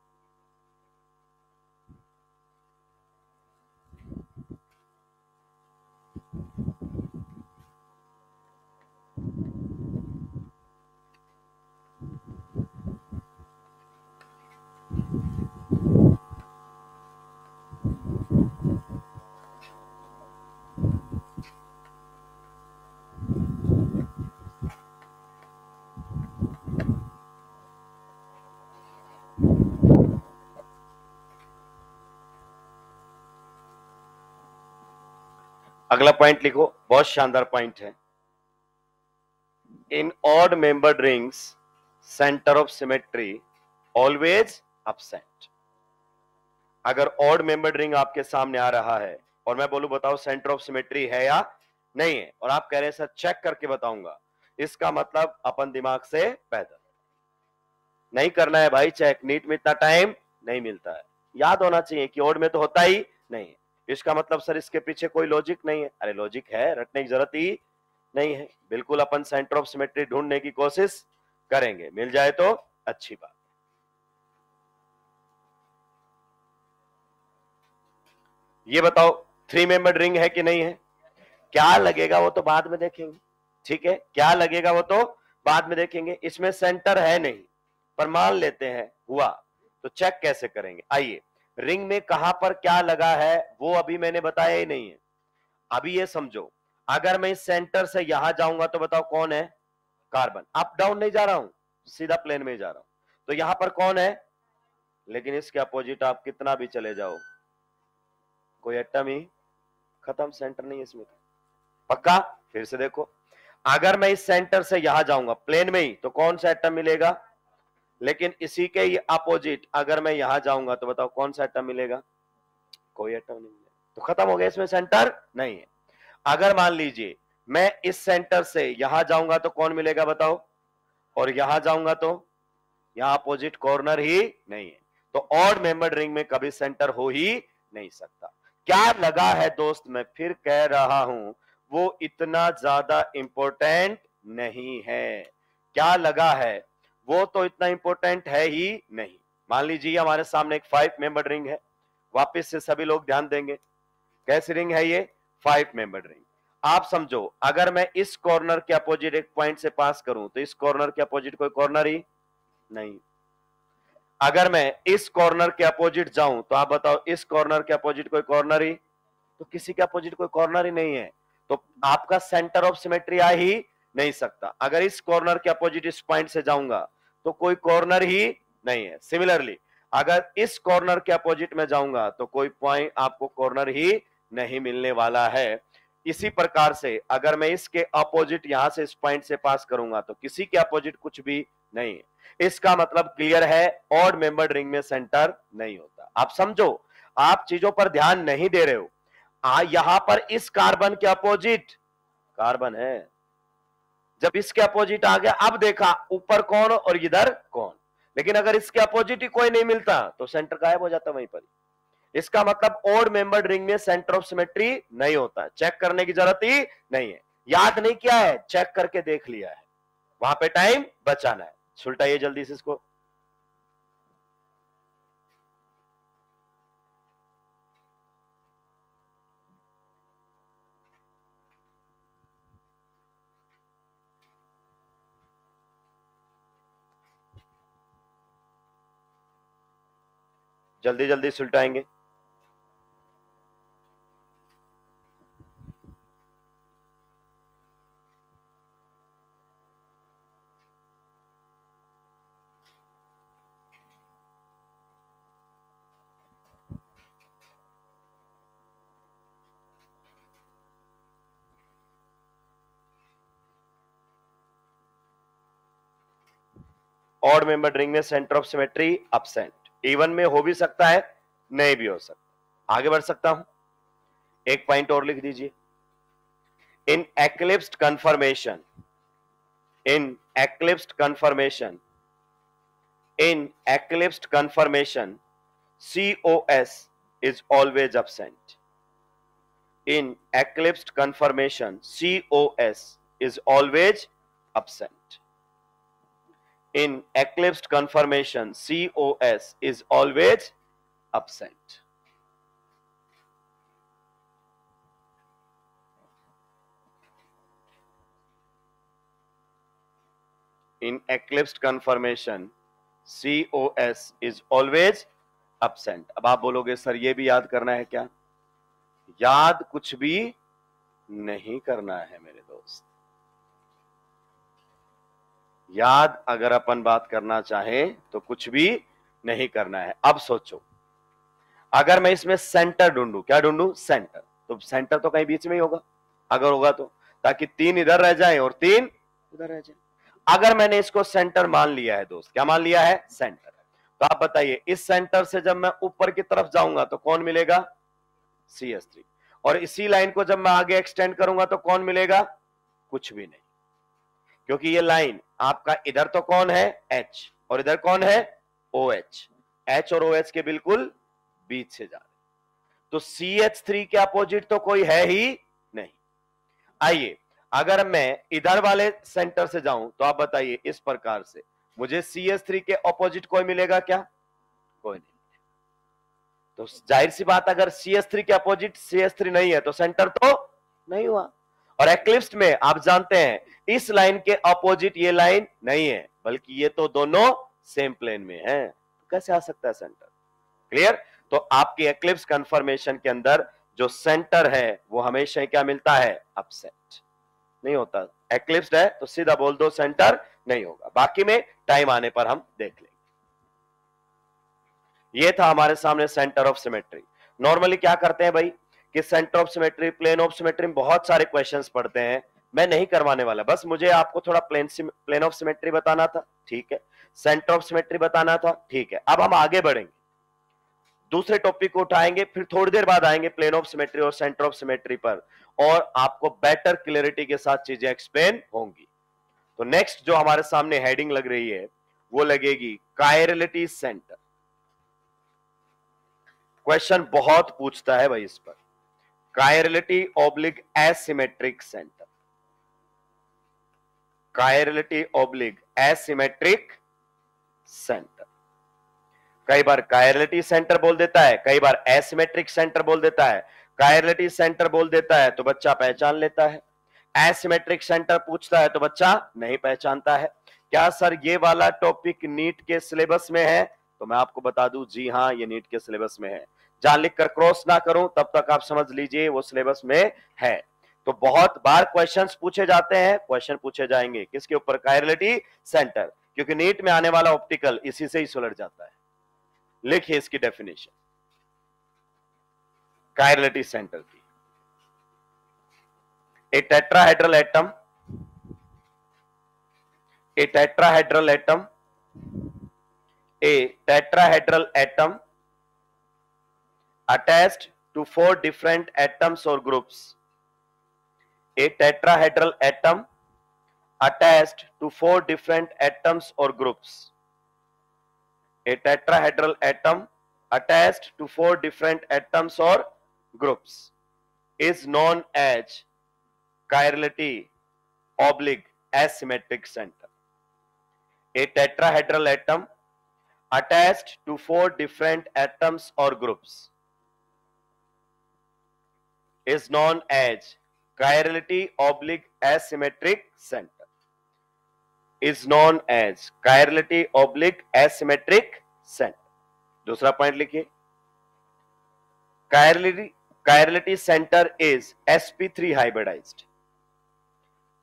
अगला पॉइंट लिखो, बहुत शानदार पॉइंट है। In odd membered rings centre of symmetry always absent. अगर ऑड मेंबर्ड रिंग आपके सामने आ रहा है और मैं बोलूं बताओ सेंटर ऑफ सिमेट्री है या नहीं है, और आप कह रहे हैं सर चेक करके बताऊंगा, इसका मतलब अपन दिमाग से पैदल नहीं करना है भाई चेक, नीट में इतना टाइम नहीं मिलता है, याद होना चाहिए कि ऑड में तो होता ही नहीं है। इसका मतलब सर इसके पीछे कोई लॉजिक नहीं है, अरे लॉजिक है, रटने की जरूरत ही नहीं है। बिल्कुल अपन सेंटर ऑफ सिमेट्री ढूंढने की कोशिश करेंगे, मिल जाए तो अच्छी बात। ये बताओ 3 मेंबर्ड रिंग है कि नहीं है, क्या लगेगा वो तो बाद में देखेंगे। ठीक है, क्या लगेगा वो तो बाद में देखेंगे। इसमें सेंटर है नहीं, पर मान लेते हैं हुआ, तो चेक कैसे करेंगे, आइए। रिंग में कहां पर क्या लगा है वो अभी मैंने बताया ही नहीं है। अभी ये समझो, अगर मैं इस सेंटर से यहां जाऊंगा तो बताओ कौन है, कार्बन। अप डाउन नहीं जा रहा हूं, सीधा प्लेन में जा रहा हूं, तो यहां पर कौन है, लेकिन इसके अपोजिट आप कितना भी चले जाओ कोई एटम ही खत्म, सेंटर नहीं है इसमें। पक्का, फिर से देखो, अगर मैं इस सेंटर से यहां जाऊंगा प्लेन में ही तो कौन सा एटम मिलेगा, लेकिन इसी के ये अपोजिट अगर मैं यहां जाऊंगा तो बताओ कौन सा एटम मिलेगा, कोई एटम नहीं मिलेगा, तो खत्म हो गया, इसमें सेंटर नहीं है। अगर मान लीजिए मैं इस सेंटर से यहां जाऊंगा तो कौन मिलेगा बताओ, और यहां जाऊंगा तो यहां अपोजिट कॉर्नर ही नहीं है, तो ऑड मेंबर्ड रिंग में कभी सेंटर हो ही नहीं सकता। क्या लगा है दोस्त, मैं फिर कह रहा हूं वो इतना ज्यादा इंपॉर्टेंट नहीं है। क्या लगा है, वो तो इतना इंपॉर्टेंट है ही नहीं। मान लीजिए हमारे सामने एक 5 मेंबर्ड रिंग है, वापस से सभी लोग ध्यान देंगे, कैसी रिंग है ये, 5 मेंबर्ड रिंग। आप समझो अगर मैं इस कॉर्नर के अपोजिट एक पॉइंट से पास करूं तो इस कॉर्नर के अपोजिट कोई कॉर्नर ही नहीं। अगर मैं इस कॉर्नर के अपोजिट जाऊं तो आप बताओ इस कॉर्नर के अपोजिट कोई कॉर्नर ही, तो किसी के अपोजिट कोई कॉर्नर ही नहीं है, तो आपका सेंटर ऑफ सिमेट्री आ ही नहीं सकता। अगर इस कॉर्नर के अपोजिट इस पॉइंट से जाऊंगा तो कोई कॉर्नर ही नहीं है। सिमिलरली अगर इस कॉर्नर के अपोजिट में जाऊंगा तो कोई पॉइंट आपको कॉर्नर ही नहीं मिलने वाला है। इसी प्रकार से अगर मैं इसके अपोजिट यहां से इस पॉइंट से पास करूंगा तो किसी के अपोजिट कुछ भी नहीं है। इसका मतलब क्लियर है, ऑड मेंबर्ड रिंग में सेंटर नहीं होता। आप समझो, आप चीजों पर ध्यान नहीं दे रहे हो। यहां पर इस कार्बन के अपोजिट कार्बन है, जब इसके अपोजिट आ गया अब देखा ऊपर कौन और इधर कौन, लेकिन अगर इसके अपोजिट ही कोई नहीं मिलता तो सेंटर गायब हो जाता वहीं पर। इसका मतलब ऑड मेंबर्ड रिंग में सेंटर ऑफ सिमेट्री नहीं होता, चेक करने की जरूरत ही नहीं है। याद नहीं किया है, चेक करके देख लिया है, वहां पे टाइम बचाना है। सुलटाइए जल्दी से इसको। जल्दी जल्दी सुलटाएंगे। ऑड मेंबर रिंग में centre of symmetry absent. Even में हो भी सकता है, नहीं भी हो सकता। आगे बढ़ सकता हूं, एक पॉइंट और लिख दीजिए। In eclipsed conformation, in eclipsed conformation, in eclipsed conformation, COS is always absent. In eclipsed conformation, COS is always absent. In eclipsed conformation, COS is always absent. In eclipsed conformation, COS is always absent. अब आप बोलोगे sir ये भी याद करना है क्या? याद कुछ भी नहीं करना है मेरे दोस्त। याद अगर अपन बात करना चाहें तो कुछ भी नहीं करना है। अब सोचो, अगर मैं इसमें सेंटर ढूंढूं, क्या ढूंढूं? सेंटर। तो सेंटर तो कहीं बीच में ही होगा, अगर होगा तो, ताकि 3 इधर रह जाएं और 3 उधर रह जाएं। अगर मैंने इसको सेंटर मान लिया है दोस्त, क्या मान लिया है? सेंटर। तो आप बताइए, इस सेंटर से जब मैं ऊपर की तरफ जाऊंगा तो कौन मिलेगा? CS3। और इसी लाइन को जब मैं आगे एक्सटेंड करूंगा तो कौन मिलेगा? कुछ भी नहीं, क्योंकि ये लाइन आपका इधर तो कौन है? H, और इधर कौन है? OH। H और OH के बिल्कुल बीच से जा रहे, तो CH3 के अपोजिट तो कोई है ही नहीं। आइए, अगर मैं इधर वाले सेंटर से जाऊं तो आप बताइए, इस प्रकार से मुझे CH3 के अपोजिट कोई मिलेगा क्या? कोई नहीं। तो जाहिर सी बात, अगर CH3 के अपोजिट CH3 नहीं है तो सेंटर तो नहीं हुआ। और एक्लिप्स्ड में आप जानते हैं, इस लाइन के अपोजिट ये लाइन नहीं है, बल्कि ये तो दोनों सेम प्लेन में है, तो कैसे आ सकता है सेंटर? क्लियर? तो आपकी एक्लिप्स कंफर्मेशन के अंदर जो सेंटर है वो हमेशा क्या मिलता है? अपसेट नहीं होता। एक्लिप्स्ड है तो सीधा बोल दो सेंटर नहीं होगा, बाकी में टाइम आने पर हम देख लेंगे। ये था हमारे सामने सेंटर ऑफ सिमेट्री। नॉर्मली क्या करते हैं भाई कि centre of symmetry, plane of symmetry में बहुत सारे क्वेश्चंस पढ़ते हैं। मैं नहीं करवाने वाला, बस मुझे आपको थोड़ा प्लेन ऑफ सिमेट्री बताना था, ठीक है, सेंटर ऑफ सिमेट्री बताना था, ठीक है। अब हम आगे बढ़ेंगे, दूसरे टॉपिक को उठाएंगे, फिर थोड़ी देर बाद आएंगे प्लेन ऑफ सिमेट्री और सेंटर ऑफ सिमेट्री पर, और आपको बेटर क्लियरिटी के साथ चीजें एक्सप्लेन होंगी। तो नेक्स्ट जो हमारे सामने हेडिंग लग रही है वो लगेगी कायरलिटी सेंटर। क्वेश्चन बहुत पूछता है भाई इस पर, chirality oblique asymmetric centre, chirality oblique asymmetric centre. कई बार कायरलिटी सेंटर बोल देता है, कई बार एसिमेट्रिक सेंटर बोल देता है। कायरलिटी सेंटर बोल देता है तो बच्चा पहचान लेता है, एसिमेट्रिक सेंटर पूछता है तो बच्चा नहीं पहचानता है। क्या सर ये वाला टॉपिक नीट के सिलेबस में है? तो मैं आपको बता दूं, जी हां, ये नीट के सिलेबस में है। जहां लिखकर क्रॉस ना करूं तब तक आप समझ लीजिए वो सिलेबस में है। तो बहुत बार क्वेश्चंस पूछे जाते हैं, क्वेश्चन पूछे जाएंगे किसके ऊपर? कायरलिटी सेंटर, क्योंकि नीट में आने वाला ऑप्टिकल इसी से ही सुलझ जाता है। लिखिए इसकी डेफिनेशन कायरलिटी सेंटर की। A tetrahedral atom, a tetrahedral atom, a tetrahedral atom attached to 4 different atoms or groups, a tetrahedral atom attached to 4 different atoms or groups, a tetrahedral atom attached to 4 different atoms or groups is known as chirality oblique asymmetric center. A tetrahedral atom attached to 4 different atoms or groups is known as chirality oblique asymmetric center. Is known as chirality oblique asymmetric center. दूसरा point लिखिए, chirality center is sp3 hybridized.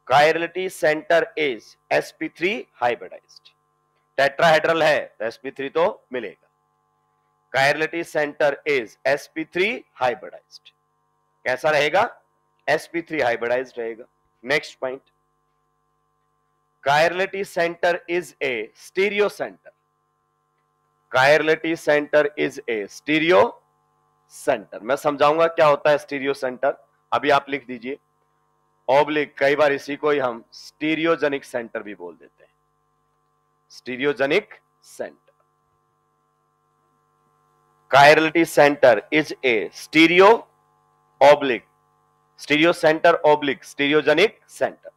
Chirality center is sp3 hybridized. Tetrahedral है तो sp3 तो मिलेगा। Chirality center is sp3 hybridized. कैसा रहेगा? sp3 hybridized रहेगा। Next point, chirality centre is a stereo centre, chirality centre is a stereo centre. मैं समझाऊंगा क्या होता है स्टीरियो सेंटर, अभी आप लिख दीजिए ऑब्लिक, कई बार इसी को ही हम स्टीरियोजेनिक सेंटर भी बोल देते हैं, stereogenic centre. Chirality centre is a stereo oblique, stereo centre oblique stereogenic centre.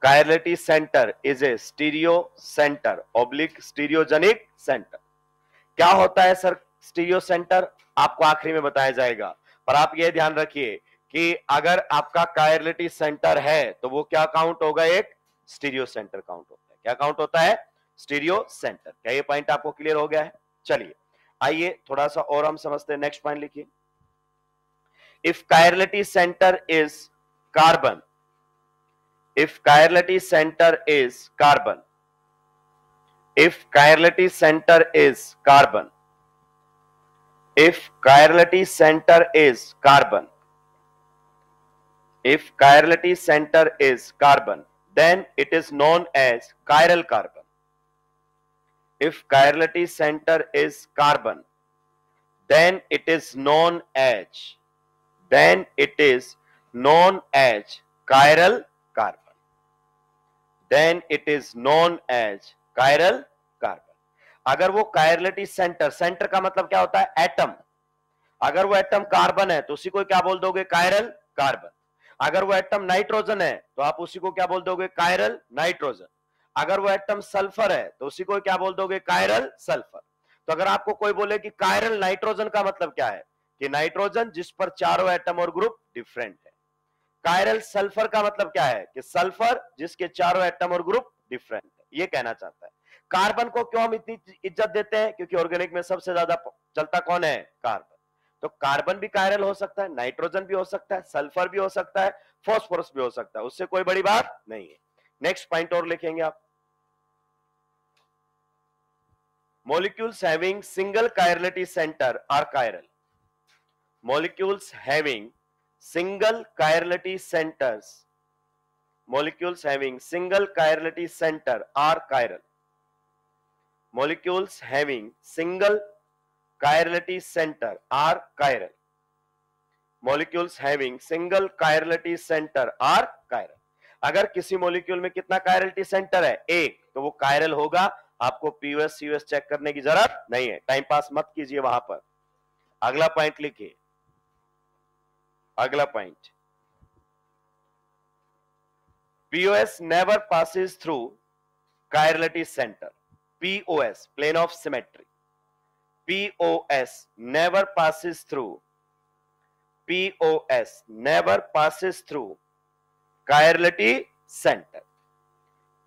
Chirality centre is a stereo centre oblique stereogenic centre. क्या होता है सर स्टीरियो सेंटर, आपको आखिरी में बताया जाएगा, पर आप यह ध्यान रखिए कि अगर आपका कायरलिटी सेंटर है तो वो क्या काउंट होगा, एक स्टीरियो सेंटर काउंट होता है। क्या काउंट होता है, स्टीरियो सेंटर। क्या ये पॉइंट आपको क्लियर हो गया है? चलिए आइए थोड़ा सा और हम समझते हैं, नेक्स्ट पॉइंट लिखिए। If chirality centre is carbon, if chirality center is carbon, if chirality center is carbon, if chirality center is carbon, if chirality center is carbon, then it is known as chiral carbon. If chirality center is carbon, then it is known as, then it is known as chiral carbon, then it is known as chiral carbon। अगर वो chirality centre, centre का मतलब क्या होता है, atom, अगर वो atom carbon है तो उसी को क्या बोल दोगे, कायरल कार्बन। अगर वो एटम नाइट्रोजन है तो आप उसी को क्या बोल दोगे, कायरल नाइट्रोजन। अगर वो एटम सल्फर है तो उसी को क्या बोल दोगे, कायरल सल्फर। तो अगर आपको कोई बोले कि कायरल नाइट्रोजन का मतलब क्या है, कि नाइट्रोजन जिस पर चारों एटम और ग्रुप डिफरेंट है। कायरल सल्फर का मतलब क्या है, कि सल्फर जिसके चारों एटम और ग्रुप डिफरेंट है, ये कहना चाहता है। कार्बन को क्यों हम इतनी इज्जत देते हैं, क्योंकि ऑर्गेनिक में सबसे ज्यादा चलता कौन है, कार्बन। तो कार्बन भी कायरल हो सकता है, नाइट्रोजन भी हो सकता है, सल्फर भी हो सकता है, फॉस्फोरस भी हो सकता है, उससे कोई बड़ी बात नहीं है। नेक्स्ट पॉइंट और लिखेंगे आप, molecules having single chirality center are chiral, molecules having single chirality centers, molecules having single chirality center are chiral, molecules having single chirality center are chiral, molecules having single chirality center are chiral। अगर किसी molecule में कितना chirality centre है, एक, तो वो chiral होगा। आपको पीयूएस सीयूएस चेक करने की जरूरत नहीं है, टाइम पास मत कीजिए वहां पर। अगला पॉइंट लिखिए, अगला point, POS never passes through chirality center, POS plane of symmetry, POS never passes through, POS never passes through chirality center,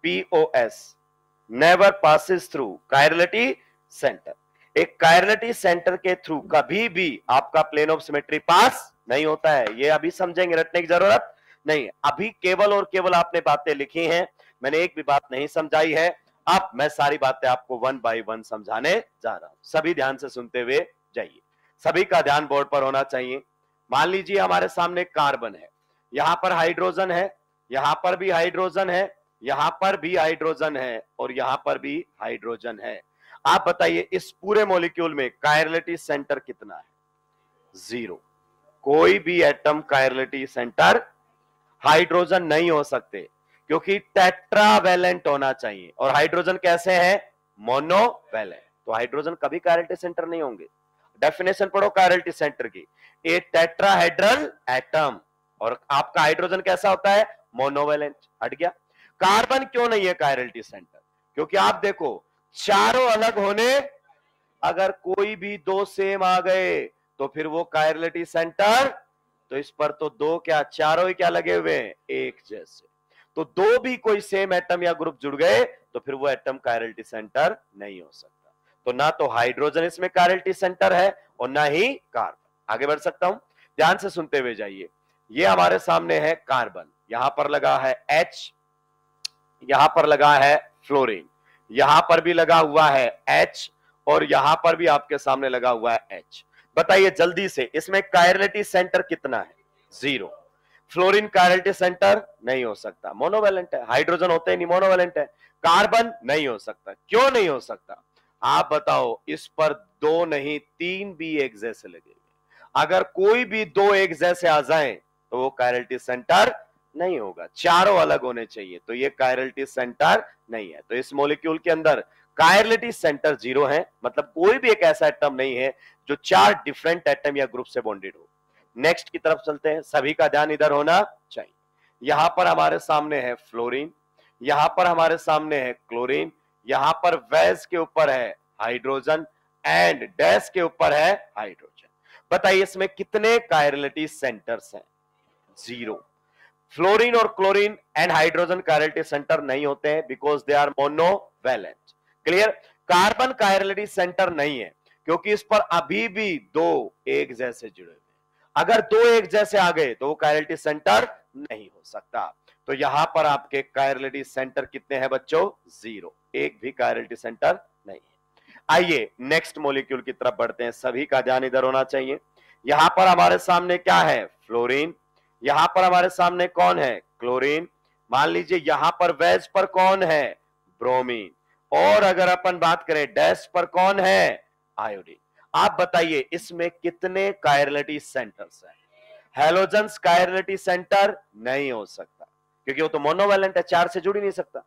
POS never passes through chirality center। एक कायरलिटी सेंटर के through कभी भी आपका plane of symmetry पास नहीं होता है, ये अभी समझेंगे, रटने की जरूरत नहीं है। अभी केवल और केवल आपने बातें लिखी हैं, मैंने एक भी बात नहीं समझाई है। अब मैं सारी बातें आपको वन बाय वन समझाने जा रहा हूं, सभी ध्यान से सुनते हुए जाइए, सभी का ध्यान बोर्ड पर होना चाहिए। मान लीजिए हमारे सामने कार्बन है, यहां पर हाइड्रोजन है, यहां पर भी हाइड्रोजन है, यहां पर भी हाइड्रोजन है, और यहां पर भी हाइड्रोजन है। आप बताइए इस पूरे मॉलिक्यूल में कायरलिटी सेंटर कितना है, जीरो। कोई भी एटम कायरलिटी सेंटर, हाइड्रोजन नहीं हो सकते, क्योंकि टेट्रावैलेंट होना चाहिए, और हाइड्रोजन कैसे है, मोनोवैलेंट। तो हाइड्रोजन कभी कायरलिटी सेंटर नहीं होंगे। डेफिनेशन पढ़ो कायरलिटी सेंटर की, ए टेट्राहेड्रल एटम, और आपका हाइड्रोजन कैसा होता है, मोनोवैलेंट। हट गया। कार्बन क्यों नहीं है कायरलिटी सेंटर, क्योंकि आप देखो चारों अलग होने, अगर कोई भी दो सेम आ गए तो फिर वो कायरलिटी सेंटर, तो इस पर तो दो क्या, चारों ही क्या लगे हुए हैं, एक जैसे। तो दो भी कोई सेम एटम या ग्रुप जुड़ गए तो फिर वो एटम कायरलिटी सेंटर नहीं हो सकता। तो ना तो हाइड्रोजन इसमें कायरलिटी सेंटर है और ना ही कार्बन। आगे बढ़ सकता हूं, ध्यान से सुनते हुए जाइए। ये हमारे सामने है कार्बन, यहां पर लगा है H, यहां पर लगा है फ्लोरीन, यहां पर भी लगा हुआ है H, और यहां पर भी आपके सामने लगा हुआ है H। बताइए जल्दी से, इसमें कायरलिटी सेंटर कितना है, जीरो। फ्लोरीन कायरलिटी सेंटर नहीं हो सकता, मोनोवैलेंट है। हाइड्रोजन होते ही नहीं, मोनोवैलेंट है। कार्बन नहीं हो सकता, क्यों नहीं हो सकता आप बताओ? इस पर दो नहीं तीन भी एक जैसे लगेंगे। अगर कोई भी दो एक जैसे आ जाए तो वो कायरलिटी सेंटर नहीं होगा, चारों अलग होने चाहिए, तो ये कायरलिटी सेंटर नहीं है। तो इस मॉलिक्यूल के अंदर कायरलिटी सेंटर 0 है, मतलब कोई भी एक ऐसा एटम नहीं है जो चार डिफरेंट एटम या ग्रुप से बॉन्डेड हो। नेक्स्ट की तरफ चलते हैं, सभी का ध्यान इधर होना चाहिए। यहां पर हमारे सामने है फ्लोरीन, यहां पर हमारे सामने है क्लोरीन, यहां पर वैज के ऊपर है हाइड्रोजन एंड डैश के ऊपर है हाइड्रोजन। बताइए इसमें कितने कायरलिटी सेंटर्स हैं? 0। फ्लोरीन और chlorine and hydrogen chirality centre नहीं होते हैं because they are monovalent. Clear? Carbon chirality centre नहीं है क्योंकि इस पर अभी भी दो एक जैसे जुड़े हुए हैं। अगर दो एक जैसे आ गए तो वो कायरलिटी सेंटर नहीं हो सकता। तो यहां पर आपके कायरलिटी सेंटर कितने हैं बच्चों? 0, एक भी कायरलिटी सेंटर नहीं है। आइए नेक्स्ट मॉलिक्यूल की तरफ बढ़ते हैं, सभी का ध्यान इधर होना चाहिए। यहां पर हमारे सामने क्या है? फ्लोरीन। यहां पर हमारे सामने कौन है? क्लोरीन। मान लीजिए यहां पर वेज पर कौन है? ब्रोमीन। और अगर अपन बात करें डैश पर कौन है? आयोडीन। आप बताइए इसमें कितने कायरलिटी सेंटर्स हैं? हैलोजेंस कायरलिटी सेंटर नहीं हो सकता क्योंकि वो तो मोनोवैलेंट है, चार से जुड़ ही नहीं सकता।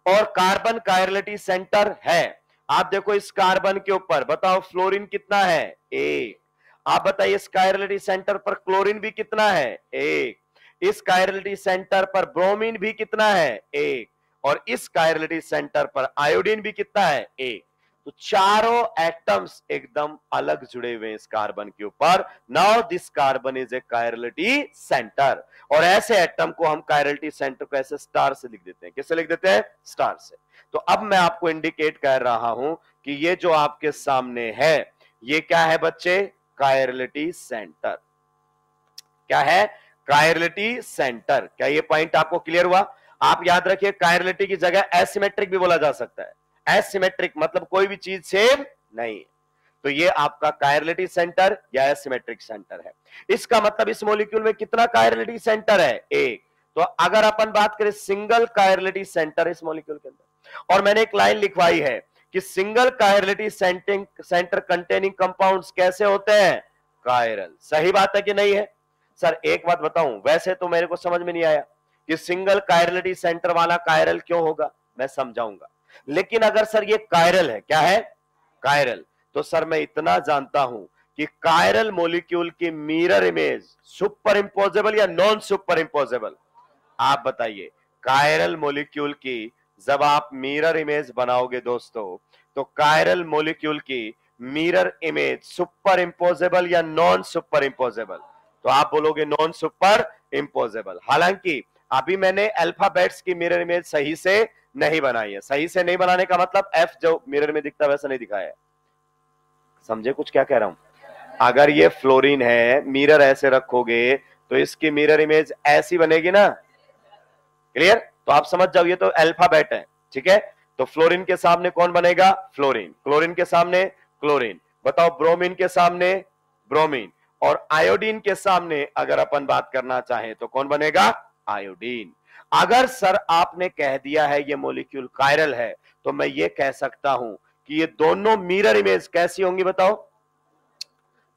और कार्बन कायरलिटी सेंटर है। आप देखो इस कार्बन के ऊपर, बताओ फ्लोरीन कितना है? 1। आप बताइए इस कायरलिटी सेंटर पर क्लोरीन भी कितना है? 1। इस कायरलिटी सेंटर पर ब्रोमीन भी कितना है? 1। और इस कायरलिटी सेंटर पर आयोडीन भी कितना है? 1। तो चारों एटम्स एकदम अलग जुड़े हुए हैं इस कार्बन के ऊपर। Now this carbon is a chirality centre. और ऐसे एटम को हम कायरलिटी सेंटर को ऐसे स्टार से लिख देते हैं। किससे लिख देते हैं? स्टार से। तो अब मैं आपको इंडिकेट कर रहा हूं कि ये जो आपके सामने है ये क्या है बच्चे? Chirality centre. क्या है? Chirality centre. क्या ये पॉइंट आपको क्लियर हुआ? आप याद रखिए कायरलिटी की जगह एसिमेट्रिक भी बोला जा सकता है। एसिमेट्रिक मतलब कोई भी चीज सेम नहीं। तो ये आपका कायरलिटी सेंटर या एसिमेट्रिक सेंटर है। इसका मतलब इस मॉलिक्यूल में कितना कायरलिटी सेंटर है? 1। तो अगर अपन बात करें सिंगल कायरलिटी सेंटर इस मॉलिक्यूल के अंदर, और मैंने एक लाइन लिखवाई है कि single chirality centre containing compounds कैसे होते हैं? कायरल। सही बात है कि नहीं है? सर एक बात बताऊं, वैसे तो मेरे को समझ में नहीं आया कि सिंगल कायरलिटी सेंटर वाला कायरल क्यों होगा, मैं समझाऊंगा। लेकिन अगर सर ये कायरल है, क्या है? कायरल, तो सर मैं इतना जानता हूं कि कायरल मॉलिक्यूल की मिरर इमेज सुपर इंपोजेबल या नॉन सुपर इंपोजेबल? आप बताइए कायरल मॉलिक्यूल की जब आप मिरर इमेज बनाओगे दोस्तों, तो कायरल मॉलिक्यूल की मिरर इमेज सुपर इंपोजेबल या नॉन सुपर इंपोजेबल? तो आप बोलोगे नॉन सुपर इंपोजेबल। हालांकि अभी मैंने अल्फाबेट्स की मिरर इमेज सही से नहीं बनाई है। सही से नहीं बनाने का मतलब एफ जो मिरर में दिखता है वैसा नहीं दिखाया है। समझे कुछ क्या कह रहा हूं? अगर ये फ्लोरीन है, मिरर ऐसे रखोगे तो इसकी मिरर इमेज ऐसी बनेगी ना। क्लियर? तो आप समझ जाओ ये तो अल्फाबेट है। ठीक है? तो फ्लोरीन के सामने कौन बनेगा? फ्लोरीन। क्लोरीन के सामने क्लोरीन। बताओ ब्रोमीन के सामने ब्रोमीन। और आयोडीन के सामने अगर अपन बात करना चाहें तो कौन बनेगा? आयोडीन। अगर सर आपने कह दिया है ये मॉलिक्यूल कायरल है, तो मैं ये कह सकता हूं कि ये दोनों मिरर इमेज कैसी होंगी बताओ?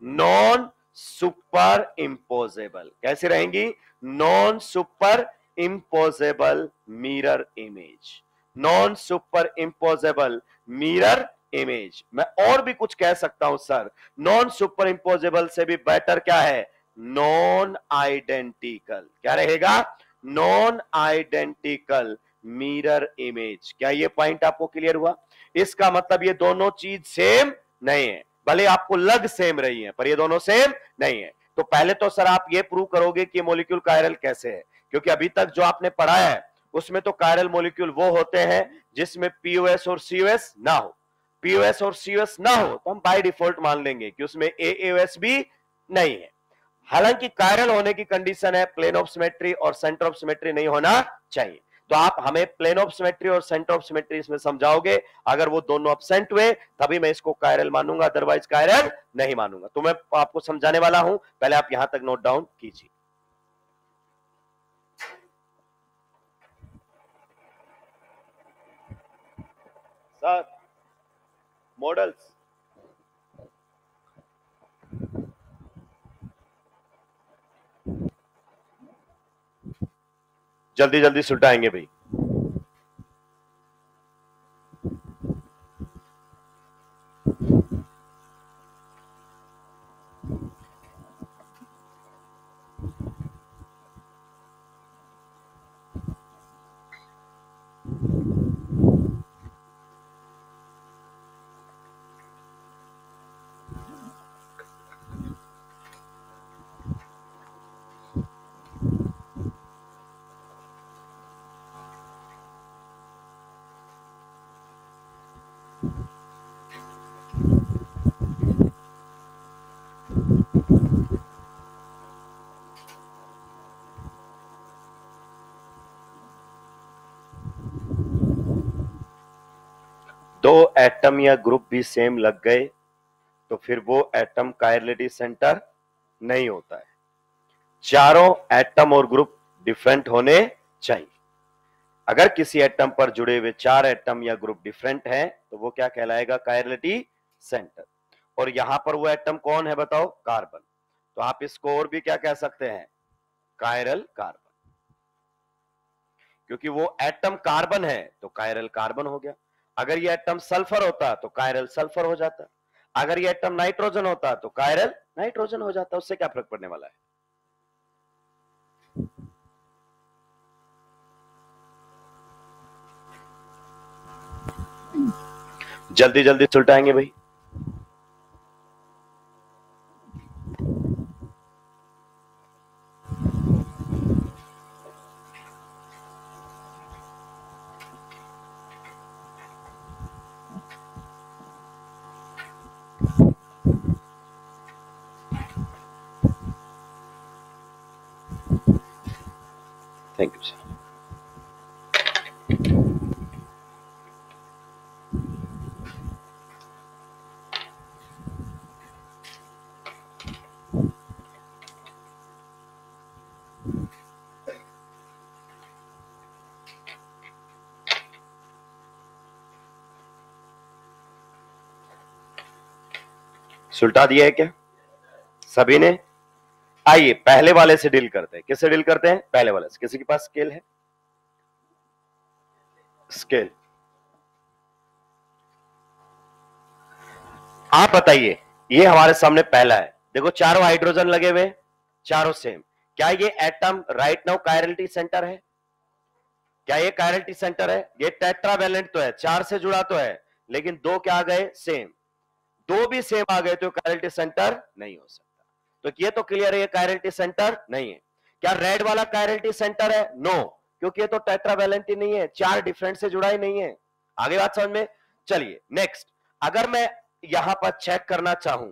Non superimposable. कैसी रहेंगी? Non superimposable mirror image. Non superimposable mirror image. मैं और भी कुछ कह सकता हूं सर, नॉन सुपर इंपोजेबल से भी बेटर क्या है? Non identical. क्या रहेगा? Non identical mirror image. क्या ये पॉइंट आपको क्लियर हुआ? इसका मतलब ये दोनों चीज सेम नहीं है, भले आपको लग सेम रही है पर ये दोनों सेम नहीं है। तो पहले तो सर आप ये प्रूव करोगे कि मॉलिक्यूल कायरल कैसे है, क्योंकि अभी तक जो आपने पढ़ा है उसमें तो कायरल मॉलिक्यूल वो होते हैं जिसमें पीओएस और सीओएस ना हो। पीओएस और सीओएस ना हो तो हम बाय डिफॉल्ट मान लेंगे कि उसमें एओएस भी नहीं है। हालांकि कायरल होने की कंडीशन है प्लेन ऑफ सिमेट्री और सेंटर ऑफ सिमेट्री नहीं होना चाहिए। तो आप हमें प्लेन ऑफ सिमेट्री और सेंटर ऑफ सिमेट्री इसमें समझाओगे। अगर वो दोनों एब्सेंट हुए तभी मैं इसको कायरल मानूंगा, अदरवाइज कायरल नहीं मानूंगा। तो मैं आपको समझाने वाला हूं, पहले आप यहां तक नोट डाउन कीजिए। सर मॉडल्स जल्दी जल्दी सुलटाएंगे भाई। दो एटम या ग्रुप भी सेम लग गए तो फिर वो एटम कायरलिटी सेंटर नहीं होता है। चारों एटम और ग्रुप डिफरेंट होने चाहिए। अगर किसी एटम पर जुड़े हुए 4 एटम या ग्रुप डिफरेंट हैं तो वो क्या कहलाएगा? Chirality centre. और यहां पर वो एटम कौन है बताओ? कार्बन। तो आप इसको और भी क्या कह सकते हैं? Chiral carbon. क्योंकि वो एटम कार्बन है तो कायरल कार्बन हो गया। अगर ये एटम सल्फर होता तो कायरल सल्फर हो जाता। अगर ये एटम नाइट्रोजन होता तो कायरल नाइट्रोजन हो जाता। उससे क्या फर्क पड़ने वाला है? जल्दी जल्दी सुलटाएंगे भाई। Thank you sir. सुलटा दिया है क्या सभी ने? आइए पहले वाले से डील करते हैं। किससे डील करते हैं? पहले वाले से। किसी के पास स्केल है? स्केल आप बताइए। ये हमारे सामने पहला है। देखो चारों हाइड्रोजन लगे हुए, चारों सेम। क्या ये atom right now chirality centre है? क्या ये कायरलिटी सेंटर है? ये टेट्रावैलेंट तो है, 4 से जुड़ा तो है, लेकिन 2 क्या आ गए? सेम। 2 भी सेम आ गए तो कायरलिटी सेंटर नहीं हो सकता। तो ये तो क्लियर है, ये कायरलिटी सेंटर नहीं है। क्या रेड वाला कायरलिटी सेंटर है? नो, क्योंकि ये तो टेट्रावैलेंट ही नहीं है, 4 डिफरेंट से जुड़ा ही नहीं है। आगे बात समझ में? चलिए नेक्स्ट। अगर मैं यहां पर चेक करना चाहूं,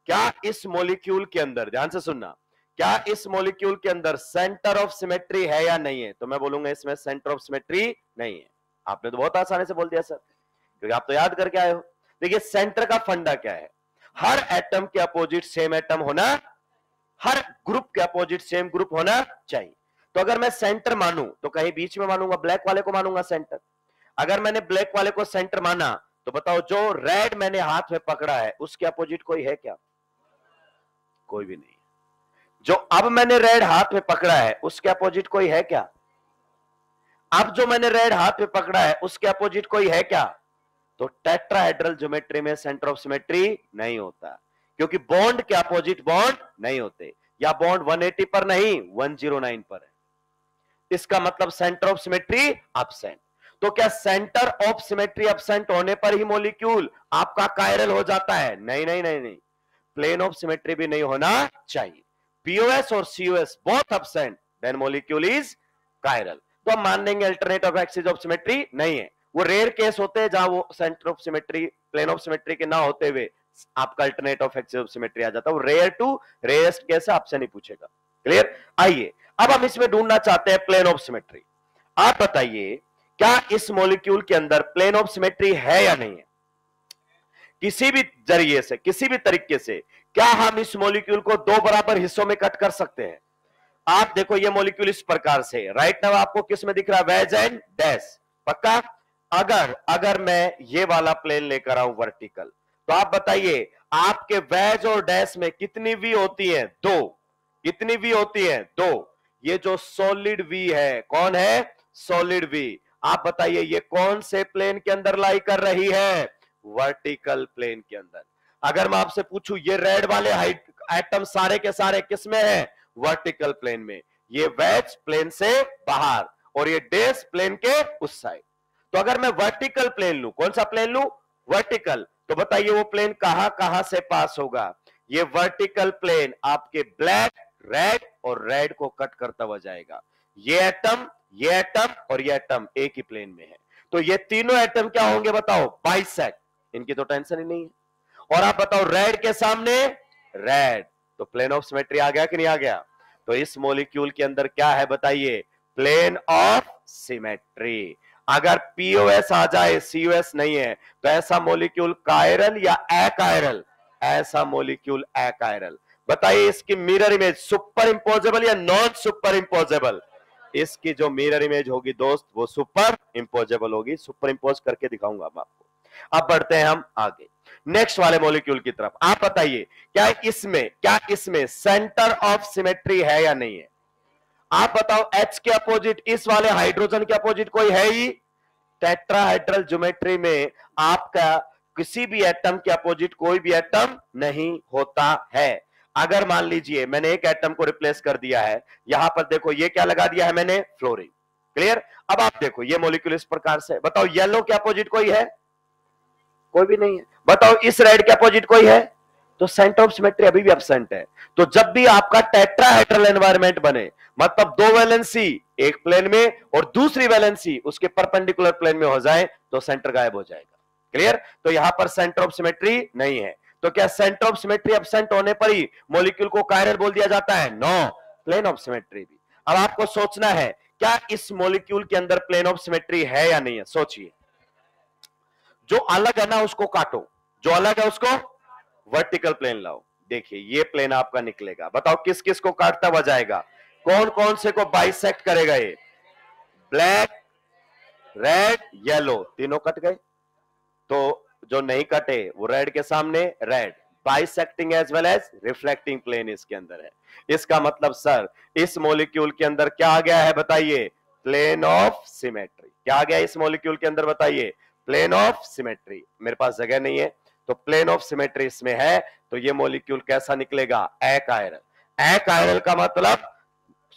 क्या इस मॉलिक्यूल के अंदर, ध्यान से सुनना, क्या इस मॉलिक्यूल के अंदर सेंटर ऑफ सिमेट्री है या नहीं है? तो मैं बोलूंगा इसमें सेंटर ऑफ सिमेट्री नहीं है। आपने तो बहुत आसानी से बोल दिया सर, क्योंकि आप तो याद करके आए हो। देखिए सेंटर का फंडा क्या है? हर एटम के अपोजिट सेम एटम होना, हर ग्रुप के अपोजिट सेम ग्रुप होना चाहिए। तो अगर मैं सेंटर मानूं तो कहीं बीच में मानूंगा, ब्लैक वाले को मानूंगा सेंटर। अगर मैंने ब्लैक वाले को सेंटर माना तो बताओ जो रेड मैंने हाथ में पकड़ा है उसके अपोजिट कोई है क्या? कोई भी नहीं। जो अब मैंने रेड हाथ में पकड़ा है उसके अपोजिट कोई है क्या? अब जो मैंने रेड हाथ में पकड़ा है उसके अपोजिट कोई है क्या? तो टेट्राहेड्रल ज्योमेट्री में सेंटर ऑफ सिमेट्री नहीं होता, क्योंकि बॉन्ड के अपोजिट बॉन्ड नहीं होते। या बॉन्ड 180 पर नहीं 109 पर है। इसका मतलब सेंटर ऑफ सिमेट्री एब्सेंट। तो क्या सेंटर ऑफ सिमेट्री एब्सेंट होने पर ही मॉलिक्यूल आपका कायरल हो जाता है? नहीं नहीं नहीं नहीं, प्लेन ऑफ सिमेट्री भी नहीं होना चाहिए। पीओएस और COS both absent, then molecule is chiral. तो हम मान लेंगे alternate of axis of symmetry नहीं है। वो रेयर केस होते हैं जहां वो centre of symmetry, plane of symmetry के ना होते हुए आपका alternate of axis of symmetry आ जाता है। वो रेयर टू रेयरेस्ट केस है, आपसे नहीं पूछेगा। क्लियर? आइए अब हम इसमें ढूंढना चाहते हैं प्लेन ऑफ सिमेट्री। आप बताइए क्या इस मॉलिक्यूल के अंदर प्लेन ऑफ सिमेट्री है या नहीं है? किसी भी जरिए से, किसी भी तरीके से क्या हम इस मॉलिक्यूल को 2 बराबर हिस्सों में कट कर सकते हैं? आप देखो ये मॉलिक्यूल इस प्रकार से, राइट नाउ आपको किस में दिख रहा है? Wedge and dash. पक्का? अगर अगर मैं ये वाला प्लेन लेकर आऊं वर्टिकल, तो आप बताइए आपके वेज और डैश में कितनी वी होती है? दो। कितनी वी होती है? दो। ये जो सॉलिड वी है, कौन है? Solid V. आप बताइए ये कौन से प्लेन के अंदर लाई कर रही है? वर्टिकल प्लेन के अंदर। अगर मैं आपसे पूछूं ये रेड वाले हाइट एटम सारे के सारे किस में है? वर्टिकल प्लेन में। ये वेज प्लेन से बाहर और ये डैश प्लेन के उस साइड। तो अगर मैं वर्टिकल प्लेन लूं, कौन सा प्लेन लूं? वर्टिकल, तो बताइए वो प्लेन कहां कहां से पास होगा? ये वर्टिकल प्लेन आपके ब्लैक, रेड और रेड को कट करता हुआ जाएगा। ये एटम और ये एटम एक ही प्लेन में है, तो ये तीनों एटम क्या होंगे बताओ? बाइसेक्ट। इनकी तो टेंशन ही नहीं है। और आप बताओ रेड के सामने रेड, तो प्लेन ऑफ सिमेट्री आ गया कि नहीं आ गया? तो इस मॉलिक्यूल के अंदर क्या है बताइए? Plane of symmetry. अगर पीओएस आ जाए, सीओएस नहीं है, तो ऐसा मॉलिक्यूल कायरल या अकायरल? ऐसा मॉलिक्यूल अकायरल। बताइए इसकी मिरर इमेज सुपर इंपोजेबल या नॉन सुपर इंपोजेबल? इसकी जो मिरर इमेज होगी दोस्त वो सुपर इंपोजेबल होगी। सुपर इंपोज करके दिखाऊंगा मैं आपको। अब बढ़ते हैं हम आगे नेक्स्ट वाले मॉलिक्यूल की तरफ। आप बताइए क्या इसमें सेंटर ऑफ सिमेट्री है या नहीं है? आप बताओ H के अपोजिट, इस वाले हाइड्रोजन के अपोजिट कोई है ही? टेट्राहेड्रल ज्योमेट्री में आपका किसी भी एटम के अपोजिट कोई भी एटम नहीं होता है। अगर मान लीजिए मैंने एक एटम को रिप्लेस कर दिया है, यहां पर देखो ये क्या लगा दिया है मैंने? फ्लोरीन। क्लियर? अब आप देखो ये मॉलिक्यूल इस प्रकार से। बताओ येलो के अपोजिट कोई है? कोई भी नहीं है। बताओ इस रेड के अपोजिट कोई है? तो सेंटर ऑफ सिमेट्री अभी भी एब्सेंट है। तो जब भी आपका टेट्राहेड्रल एनवायरनमेंट बने, मतलब दो वैलेंसी एक प्लेन में और दूसरी वैलेंसी उसके परपेंडिकुलर प्लेन में हो जाए, तो सेंटर गायब हो जाएगा। क्लियर? तो यहां पर सेंटर ऑफ सिमेट्री नहीं है। तो क्या सेंटर ऑफ सिमेट्री एब्सेंट होने पर ही मॉलिक्यूल को कायरल बोल दिया जाता है? नो, प्लेन ऑफ सिमेट्री भी। अब आपको सोचना है क्या इस मॉलिक्यूल के अंदर प्लेन ऑफ सिमेट्री है या नहीं है? सोचिए। जो अलग है ना उसको काटो, जो अलग है उसको वर्टिकल प्लेन लाओ। देखिए ये प्लेन आपका निकलेगा। बताओ किस किस को काटता हुआ जाएगा? कौन कौन से को बाइसेक्ट करेगा? ये ब्लैक, रेड, येलो, तीनों कट गए। तो जो नहीं कटे वो रेड के सामने red, bisecting as well as reflecting plane इसके अंदर है। इसका मतलब सर इस मॉलिक्यूल के अंदर क्या आ गया है बताइए? Plane of symmetry. क्या आ गया इस मॉलिक्यूल के अंदर बताइए? Plane of symmetry. मेरे पास जगह नहीं है तो प्लेन ऑफ सिमेट्री इसमें है, तो ये मॉलिक्यूल कैसा निकलेगा? अकायरल। अकायरल का मतलब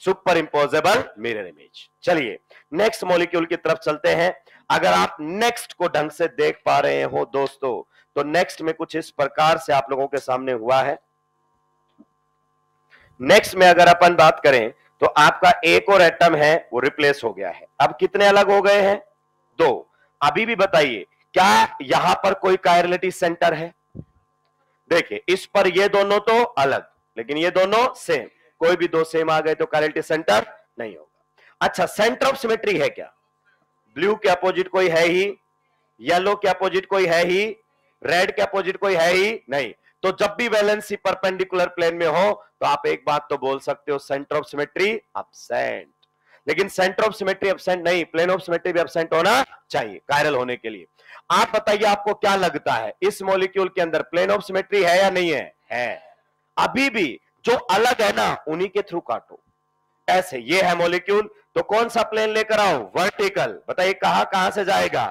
सुपर इंपोजेबल मिरर इमेज। चलिए नेक्स्ट मॉलिक्यूल की तरफ चलते हैं। अगर आप नेक्स्ट को ढंग से देख पा रहे हो दोस्तों, तो नेक्स्ट में कुछ इस प्रकार से आप लोगों के सामने हुआ है। नेक्स्ट में अगर अपन बात करें तो आपका एक और एटम है वो रिप्लेस हो गया है। अब कितने अलग हो गए हैं? दो। अभी भी बताइए क्या यहां पर कोई कायरलिटी सेंटर है? देखिए इस पर ये दोनों तो अलग, लेकिन ये दोनों सेम। कोई भी दो सेम आ गए तो कायरलिटी सेंटर नहीं होगा। अच्छा सेंटर ऑफ सिमेट्री है क्या? ब्लू के अपोजिट कोई है ही? येलो के अपोजिट कोई है ही? रेड के अपोजिट कोई है ही नहीं। तो जब भी वैलेंसी परपेंडिकुलर प्लेन में हो तो आप एक बात तो बोल सकते हो, सेंटर ऑफ सिमेट्री एब्सेंट। लेकिन सेंटर ऑफ सिमेट्री एब्सेंट नहीं, प्लेन ऑफ सिमेट्री भी एब्सेंट होना चाहिए कायरल होने के लिए। आप बताइए आपको क्या लगता है इस मॉलिक्यूल के अंदर प्लेन ऑफ सिमेट्री है या नहीं है? है। अभी भी जो अलग है ना उन्हीं के थ्रू काटो। ऐसे ये है मॉलिक्यूल, तो कौन सा प्लेन लेकर आऊं? वर्टिकल। बताइए कहां कहां से जाएगा?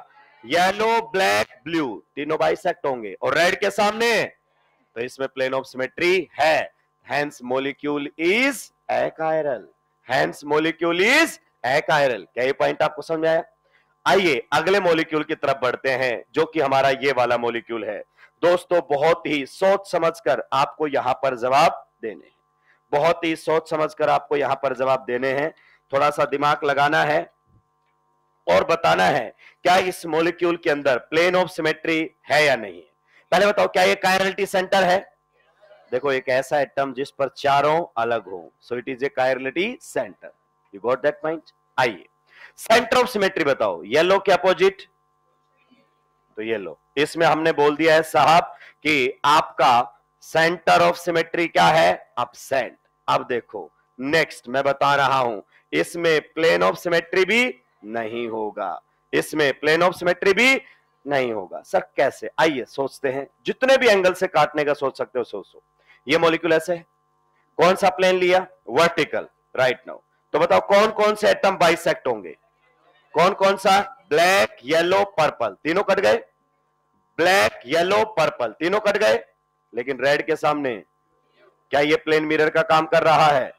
येलो, ब्लैक, ब्लू, तीनों बाइसेक्ट होंगे और रेड के सामने, तो इसमें प्लेन ऑफ सिमेट्री है। Hence molecule is achiral. Hence molecule is achiral. क्या ये पॉइंट आपको समझ आया? आइए अगले मॉलिक्यूल की तरफ बढ़ते हैं जो कि हमारा ये वाला मॉलिक्यूल है। दोस्तों बहुत ही सोच समझकर आपको यहां पर जवाब देने हैं। बहुत ही सोच समझकर आपको यहां पर जवाब देने हैं। थोड़ा सा दिमाग लगाना है और बताना है क्या इस मॉलिक्यूल के अंदर प्लेन ऑफ सिमेट्री है या नहीं है। पहले बताओ क्या ये कायरलिटी सेंटर है? देखो एक ऐसा एटम जिस पर चारों अलग हो, so it is a chirality centre. You got that point? आइए सेंटर ऑफ सिमेट्री बताओ। येलो के अपोजिट, तो येलो। इसमें हमने बोल दिया है साहब कि आपका सेंटर ऑफ सिमेट्री क्या है? एब्सेंट। अब देखो नेक्स्ट मैं बता रहा हूं इसमें प्लेन ऑफ सिमेट्री भी नहीं होगा। इसमें प्लेन ऑफ सिमेट्री भी नहीं होगा। सर कैसे? आइए सोचते हैं, जितने भी एंगल से काटने का सोच सकते हो सोचो। ये मॉलिक्यूल ऐसे है, कौन सा प्लेन लिया? Vertical, right now. तो बताओ कौन कौन से एटम बाइसेक्ट होंगे? कौन कौन सा? ब्लैक, येलो, पर्पल, तीनों कट गए। ब्लैक, येलो, पर्पल, तीनों कट गए। लेकिन रेड के सामने क्या ये प्लेन मिरर का काम कर रहा है?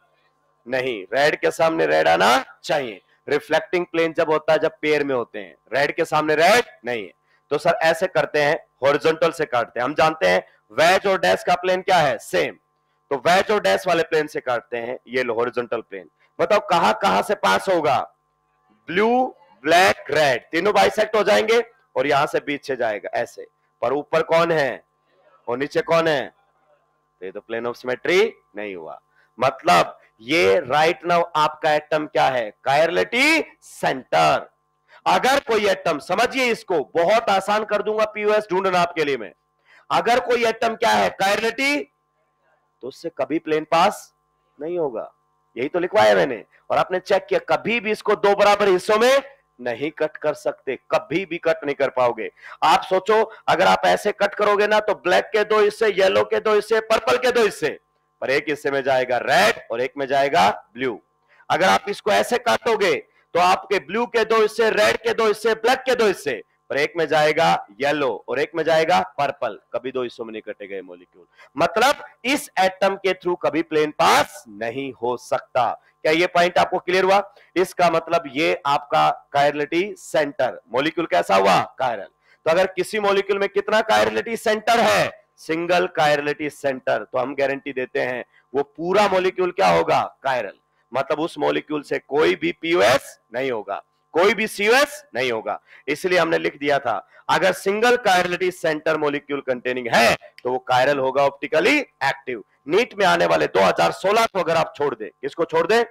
नहीं, रेड के सामने रेड आना चाहिए। रिफ्लेक्टिंग प्लेन जब होता है जब पेयर में होते हैं, रेड के सामने रेड नहीं है। तो सर ऐसे करते हैं, हॉरिजॉन्टल से काटते हैं। हम जानते हैं वेज और डैश का प्लेन क्या है? सेम। तो वेज और डैश वाले प्लेन से काटते हैं, ये लो हॉरिजॉन्टल प्लेन। बताओ कहां कहां से पास होगा? ब्लू, ब्लैक, रेड, तीनों बाइसेक्ट हो जाएंगे और यहां से बीच से जाएगा ऐसे। पर ऊपर कौन है और नीचे कौन है? तो ये तो प्लेन ऑफ सिमेट्री नहीं हुआ। मतलब ये राइट नाउ आपका एटम क्या है? Chirality centre. अगर कोई एटम, समझिए इसको, बहुत आसान कर दूंगा पीओएस ढूंढना आपके लिए मैं। अगर कोई एटम क्या है? कायरलिटी, तो उससे कभी प्लेन पास नहीं होगा। यही तो लिखवाया मैंने और आपने चेक किया, कभी भी इसको दो बराबर हिस्सों में नहीं कट कर सकते, कभी भी कट नहीं कर पाओगे। आप सोचो अगर आप ऐसे कट करोगे ना तो ब्लैक के दो हिस्से, येलो के दो हिस्से, पर्पल के दो हिस्से, पर एक हिस्से में जाएगा रेड और एक में जाएगा ब्लू। अगर आप इसको ऐसे काटोगे तो आपके ब्लू के दो हिस्से, रेड के दो हिस्से, ब्लैक के दो हिस्से, पर एक में जाएगा येलो और एक में जाएगा पर्पल। कभी दो हिस्सों में नहीं कटे गए मॉलिक्यूल। मतलब इस एटम के थ्रू कभी प्लेन पास नहीं हो सकता। क्या ये पॉइंट आपको क्लियर हुआ? इसका मतलब ये आपका कायरलिटी सेंटर मॉलिक्यूल कैसा हुआ? कायरल। तो अगर किसी मॉलिक्यूल में कितना कायरलिटी सेंटर है? सिंगल कायरलिटी सेंटर, तो हम गारंटी देते हैं वो पूरा मॉलिक्यूल क्या होगा? कायरल। मतलब उस मॉलिक्यूल से कोई भी पीओएस नहीं होगा, कोई भी सीओएस नहीं होगा। इसलिए हमने लिख दिया था अगर single chirality centre molecule containing है तो वो कायरल होगा, ऑप्टिकली एक्टिव। नीट में आने वाले 2016 को अगर आप छोड़ दे, किसको छोड़ दे?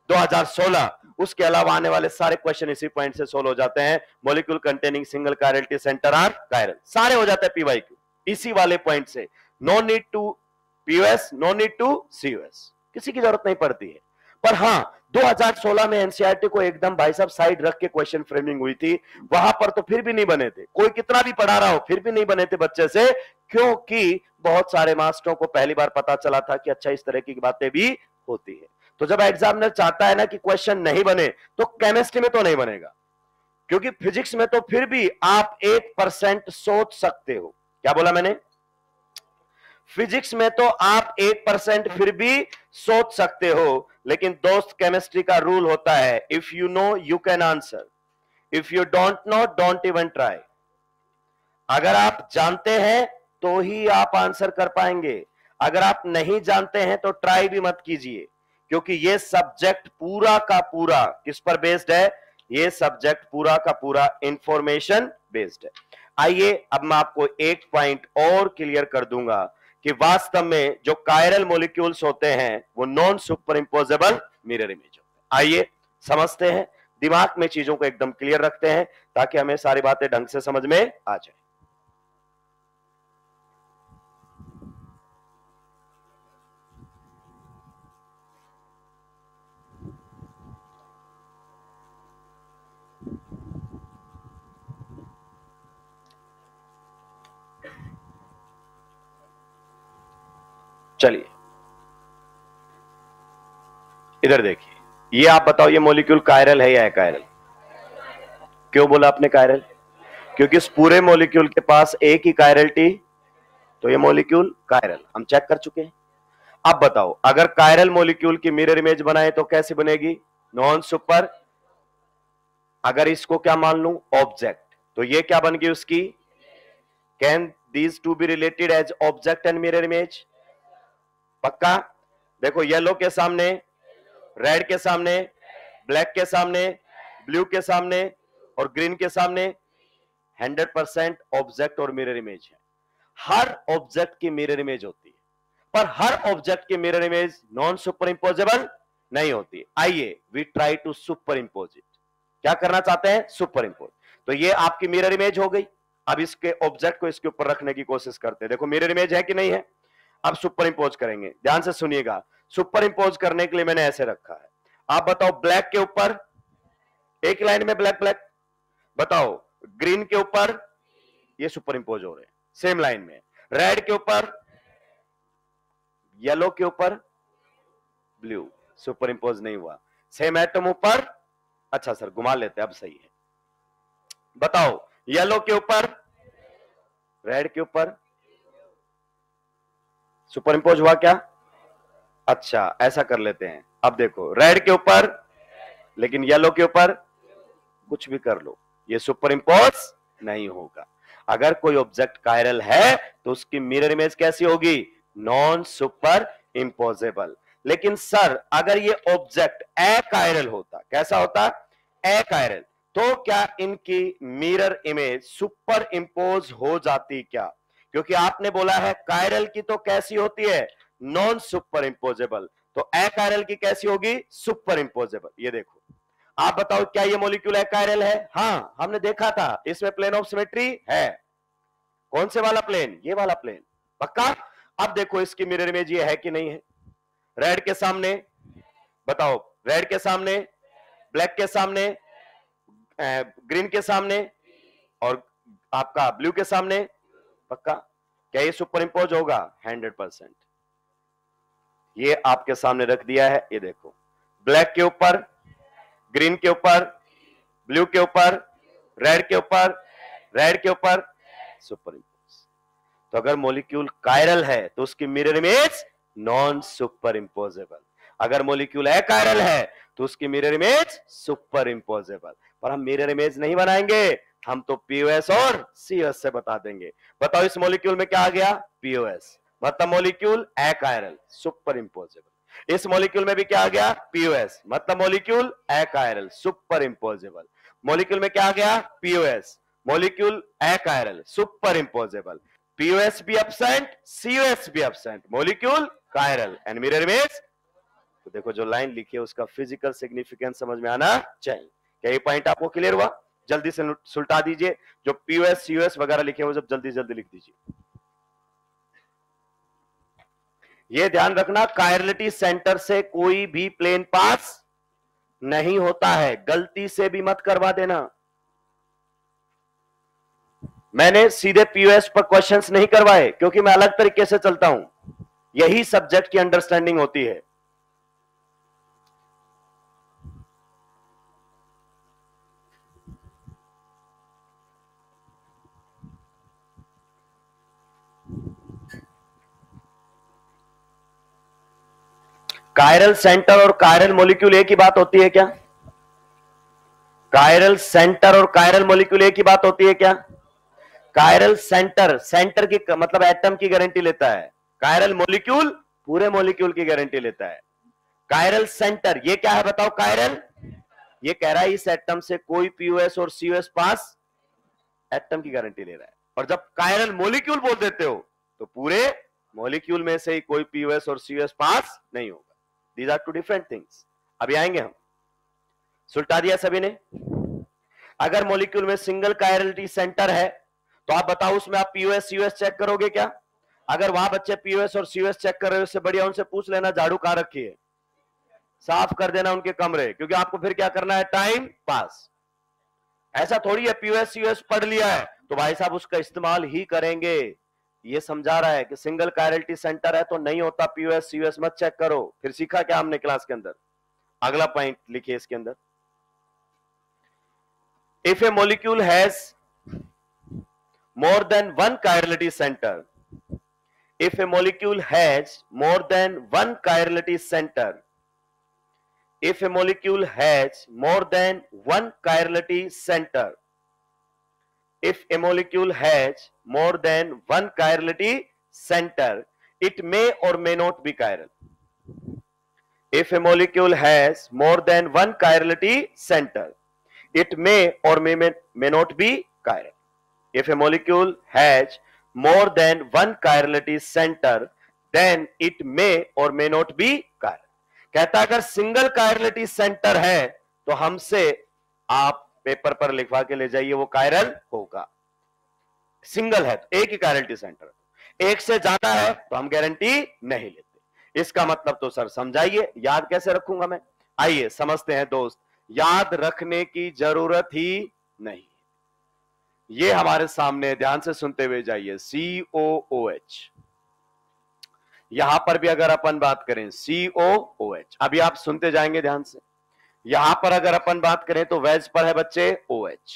2016, उसके अलावा आने वाले सारे क्वेश्चन इसी पॉइंट से सोल्व हो जाते हैं। Molecule containing single chirality centre are chiral, सारे हो जाते हैं पीवाईक्यू इसी वाले पॉइंट से। No need to POS, no need to COS, किसी की जरूरत नहीं पड़ती है। पर हां 2016 में एनसीईआरटी को एकदम भाई साहब साइड रख के क्वेश्चन फ्रेमिंग हुई थी, वहां पर तो फिर भी नहीं बने थे, कोई कितना भी पढ़ा रहा हो फिर भी नहीं बने थे बच्चे से, क्योंकि बहुत सारे मास्टरों को पहली बार पता चला था कि अच्छा इस तरह की बातें भी होती है। तो जब एग्जामिनर चाहता है ना कि क्वेश्चन नहीं बने, तो केमिस्ट्री में तो नहीं बनेगा, क्योंकि फिजिक्स में तो फिर भी आप 1% सोच सकते हो। क्या बोला मैंने? फिजिक्स में तो आप 1% फिर भी सोच सकते हो, लेकिन दोस्त केमिस्ट्री का रूल होता है, if you know you can answer, if you don't know don't even try. अगर आप जानते हैं तो ही आप आंसर कर पाएंगे, अगर आप नहीं जानते हैं तो ट्राई भी मत कीजिए, क्योंकि ये सब्जेक्ट पूरा का पूरा किस पर बेस्ड है? ये सब्जेक्ट पूरा का पूरा इंफॉर्मेशन बेस्ड है। आइए अब मैं आपको एक पॉइंट और क्लियर कर दूंगा कि वास्तव में जो कायरल मॉलिक्यूल्स होते हैं वो non superimposable mirror image होते हैं। आइए समझते हैं, दिमाग में चीजों को एकदम क्लियर रखते हैं ताकि हमें सारी बातें ढंग से समझ में आ जाए। चलिए इधर देखिए, ये आप बताओ ये मॉलिक्यूल कायरल है या अकायरल? क्यों बोला आपने कायरल? क्योंकि इस पूरे मॉलिक्यूल के पास एक ही कायरलिटी, तो ये मॉलिक्यूल कायरल हम चेक कर चुके हैं। अब बताओ अगर कायरल मॉलिक्यूल की मिरर इमेज बनाए तो कैसे बनेगी? Non super. अगर इसको क्या मान लूं? ऑब्जेक्ट, तो ये क्या बन गई उसकी? Can these two be related as object and mirror image? पक्का? देखो येलो के सामने, रेड के सामने, ब्लैक के सामने, ब्लू के सामने और ग्रीन के सामने 100% ऑब्जेक्ट और मिरर इमेज है। हर ऑब्जेक्ट की मिरर इमेज होती है, पर हर ऑब्जेक्ट की mirror image non superimposable नहीं होती। आइए we try to superimpose it. क्या करना चाहते हैं? Superimpose. तो ये आपकी मिरर इमेज हो गई। अब इसके ऑब्जेक्ट को इसके ऊपर रखने की कोशिश करते हैं। देखो मिरर इमेज है कि नहीं है? अब सुपर इंपोज करेंगे, ध्यान से सुनिएगा। सुपर इंपोज करने के लिए मैंने ऐसे रखा है। आप बताओ ब्लैक के ऊपर एक लाइन में ब्लैक ब्लैक, बताओ, ग्रीन के ऊपर ये सुपर इंपोज हो रहे हैं सेम लाइन में, रेड के ऊपर, येलो के ऊपर ब्लू, सुपर इंपोज नहीं हुआ, सेम एटम ऊपर, अच्छा सर घुमा लेते अब सही है। बताओ, येलो के ऊपर, रेड के ऊपर सुपर इंपोज हुआ क्या? अच्छा ऐसा कर लेते हैं, अब देखो रेड के ऊपर लेकिन येलो के ऊपर, कुछ भी कर लो, ये सुपर इंपोज नहीं होगा। अगर कोई ऑब्जेक्ट कायरल है तो उसकी मिरर इमेज कैसी होगी? Non superimposable. लेकिन सर अगर ये ऑब्जेक्ट अकायरल होता, कैसा होता? अकायरल, तो क्या इनकी मिरर इमेज सुपर इंपोज हो जाती क्या? क्योंकि आपने बोला है कायरल की तो कैसी होती है? नॉन सुपर इंपोजेबल, तो अकायरल की कैसी होगी? सुपर इंपोजेबल। ये देखो, आप बताओ क्या ये मॉलिक्यूल अकायरल है? हाँ, हमने देखा था इसमें प्लेन ऑफ सिमेट्री है। कौन से वाला प्लेन? ये वाला प्लेन, पक्का? अब देखो इसकी मिरर इमेज ये है कि नहीं है? रेड के सामने, बताओ, रेड के सामने, ब्लैक के सामने, ग्रीन के सामने और आपका ब्लू के सामने, पक्का? क्या ये सुपर इंपोज होगा? 100%। ये आपके सामने रख दिया है, ये देखो, ब्लैक के ऊपर, ग्रीन के ऊपर, ब्लू के ऊपर, रेड के ऊपर, रेड के ऊपर, सुपर इंपोज। तो अगर मॉलिक्यूल कायरल है तो उसकी मिरर इमेज नॉन सुपर इंपोजेबल, अगर मॉलिक्यूल अकायरल है तो उसकी मिरर इमेज सुपर इंपोजेबल। पर हम मिरर इमेज नहीं बनाएंगे, हम तो पीओएस और सीओएस से बता देंगे। बताओ इस मॉलिक्यूल में क्या आ गया? पीओएस, मतलब मॉलिक्यूल अकायरल, सुपर इंपोजेबल। इस मॉलिक्यूल में भी क्या आ गया? पीओएस, मतलब molecule achiral, superimposable. Molecule में क्या आ गया? POS, molecule achiral, superimposable. POS भी एब्सेंट, सीओएस भी absent, molecule chiral and mirror image. तो देखो जो लाइन लिखी है उसका फिजिकल सिग्निफिकेंस समझ में आना चाहिए। क्या ये पॉइंट आपको क्लियर हुआ? जल्दी से सुलटा दीजिए, जो पीओएस सीओएस वगैरह लिखे हुए सब जल्दी जल्दी लिख दीजिए। ये ध्यान रखना, कायरलिटी सेंटर से कोई भी प्लेन पास नहीं होता है, गलती से भी मत करवा देना। मैंने सीधे पीओएस पर क्वेश्चंस नहीं करवाए क्योंकि मैं अलग तरीके से चलता हूं, यही सब्जेक्ट की अंडरस्टैंडिंग होती है। कायरल सेंटर और कायरल मॉलिक्यूल एक ही बात होती है क्या? कायरल सेंटर और कायरल मॉलिक्यूल एक ही बात होती है क्या? कायरल सेंटर, सेंटर की मतलब एटम की गारंटी लेता है, कायरल मॉलिक्यूल पूरे मॉलिक्यूल की गारंटी लेता है। कायरल सेंटर ये क्या है बताओ? कायरल, ये कह रहा है इस एटम से कोई पीओएस और सीओएस पास, एटम की गारंटी ले रहा है। और जब कायरल मॉलिक्यूल बोल देते हो तो पूरे मॉलिक्यूल में से ही कोई पीओएस और सीओएस पास नहीं होगा। These are two different things. अभी आएंगे हम। सुलटा दिया सभी ने? अगर मॉलिक्यूल में सिंगल कायरलिटी सेंटर है तो आप बताओ उसमें आप पीओएस सीओएस चेक करोगे क्या? अगर वहां बच्चे पीओएस और सीओएस चेक कर रहे हो, उससे बढ़िया उनसे पूछ लेना झाड़ू कहां रखी है, साफ कर देना उनके कमरे, क्योंकि आपको फिर क्या करना है? Time pass. ऐसा थोड़ी है पीओएस सीओएस पढ़ लिया है तो भाई साहब उसका इस्तेमाल ही करेंगे। ये समझा रहा है कि सिंगल कायरलिटी सेंटर है तो नहीं होता पीओएस सीओएस, मत चेक करो। फिर सीखा क्या हमने क्लास के अंदर? अगला पॉइंट लिखिए इसके अंदर, if a molecule has more than one chirality center, if a molecule has more than one chirality center, if a molecule has more than one chirality center, if a molecule has more than one chirality center, it may or may not be chiral. If a molecule has more than one chirality center, it may or may not be chiral. If a molecule has more than one chirality center, then it may or may not be chiral. कहता अगर single chirality centre है तो हमसे आप paper पर लिखवा के ले जाइए, वो कायरल होगा। सिंगल है तो एक ही कायरलिटी सेंटर, एक से ज्यादा है तो हम गारंटी नहीं लेते। इसका मतलब तो सर समझाइए, याद कैसे रखूंगा मैं? आइए समझते हैं दोस्त, याद रखने की जरूरत ही नहीं। ये हमारे सामने, ध्यान से सुनते हुए जाइए, COOH। यहां पर भी अगर अपन बात करें COOH, अभी आप सुनते जाएंगे ध्यान से। यहां पर अगर अपन बात करें तो वेज पर है बच्चे OH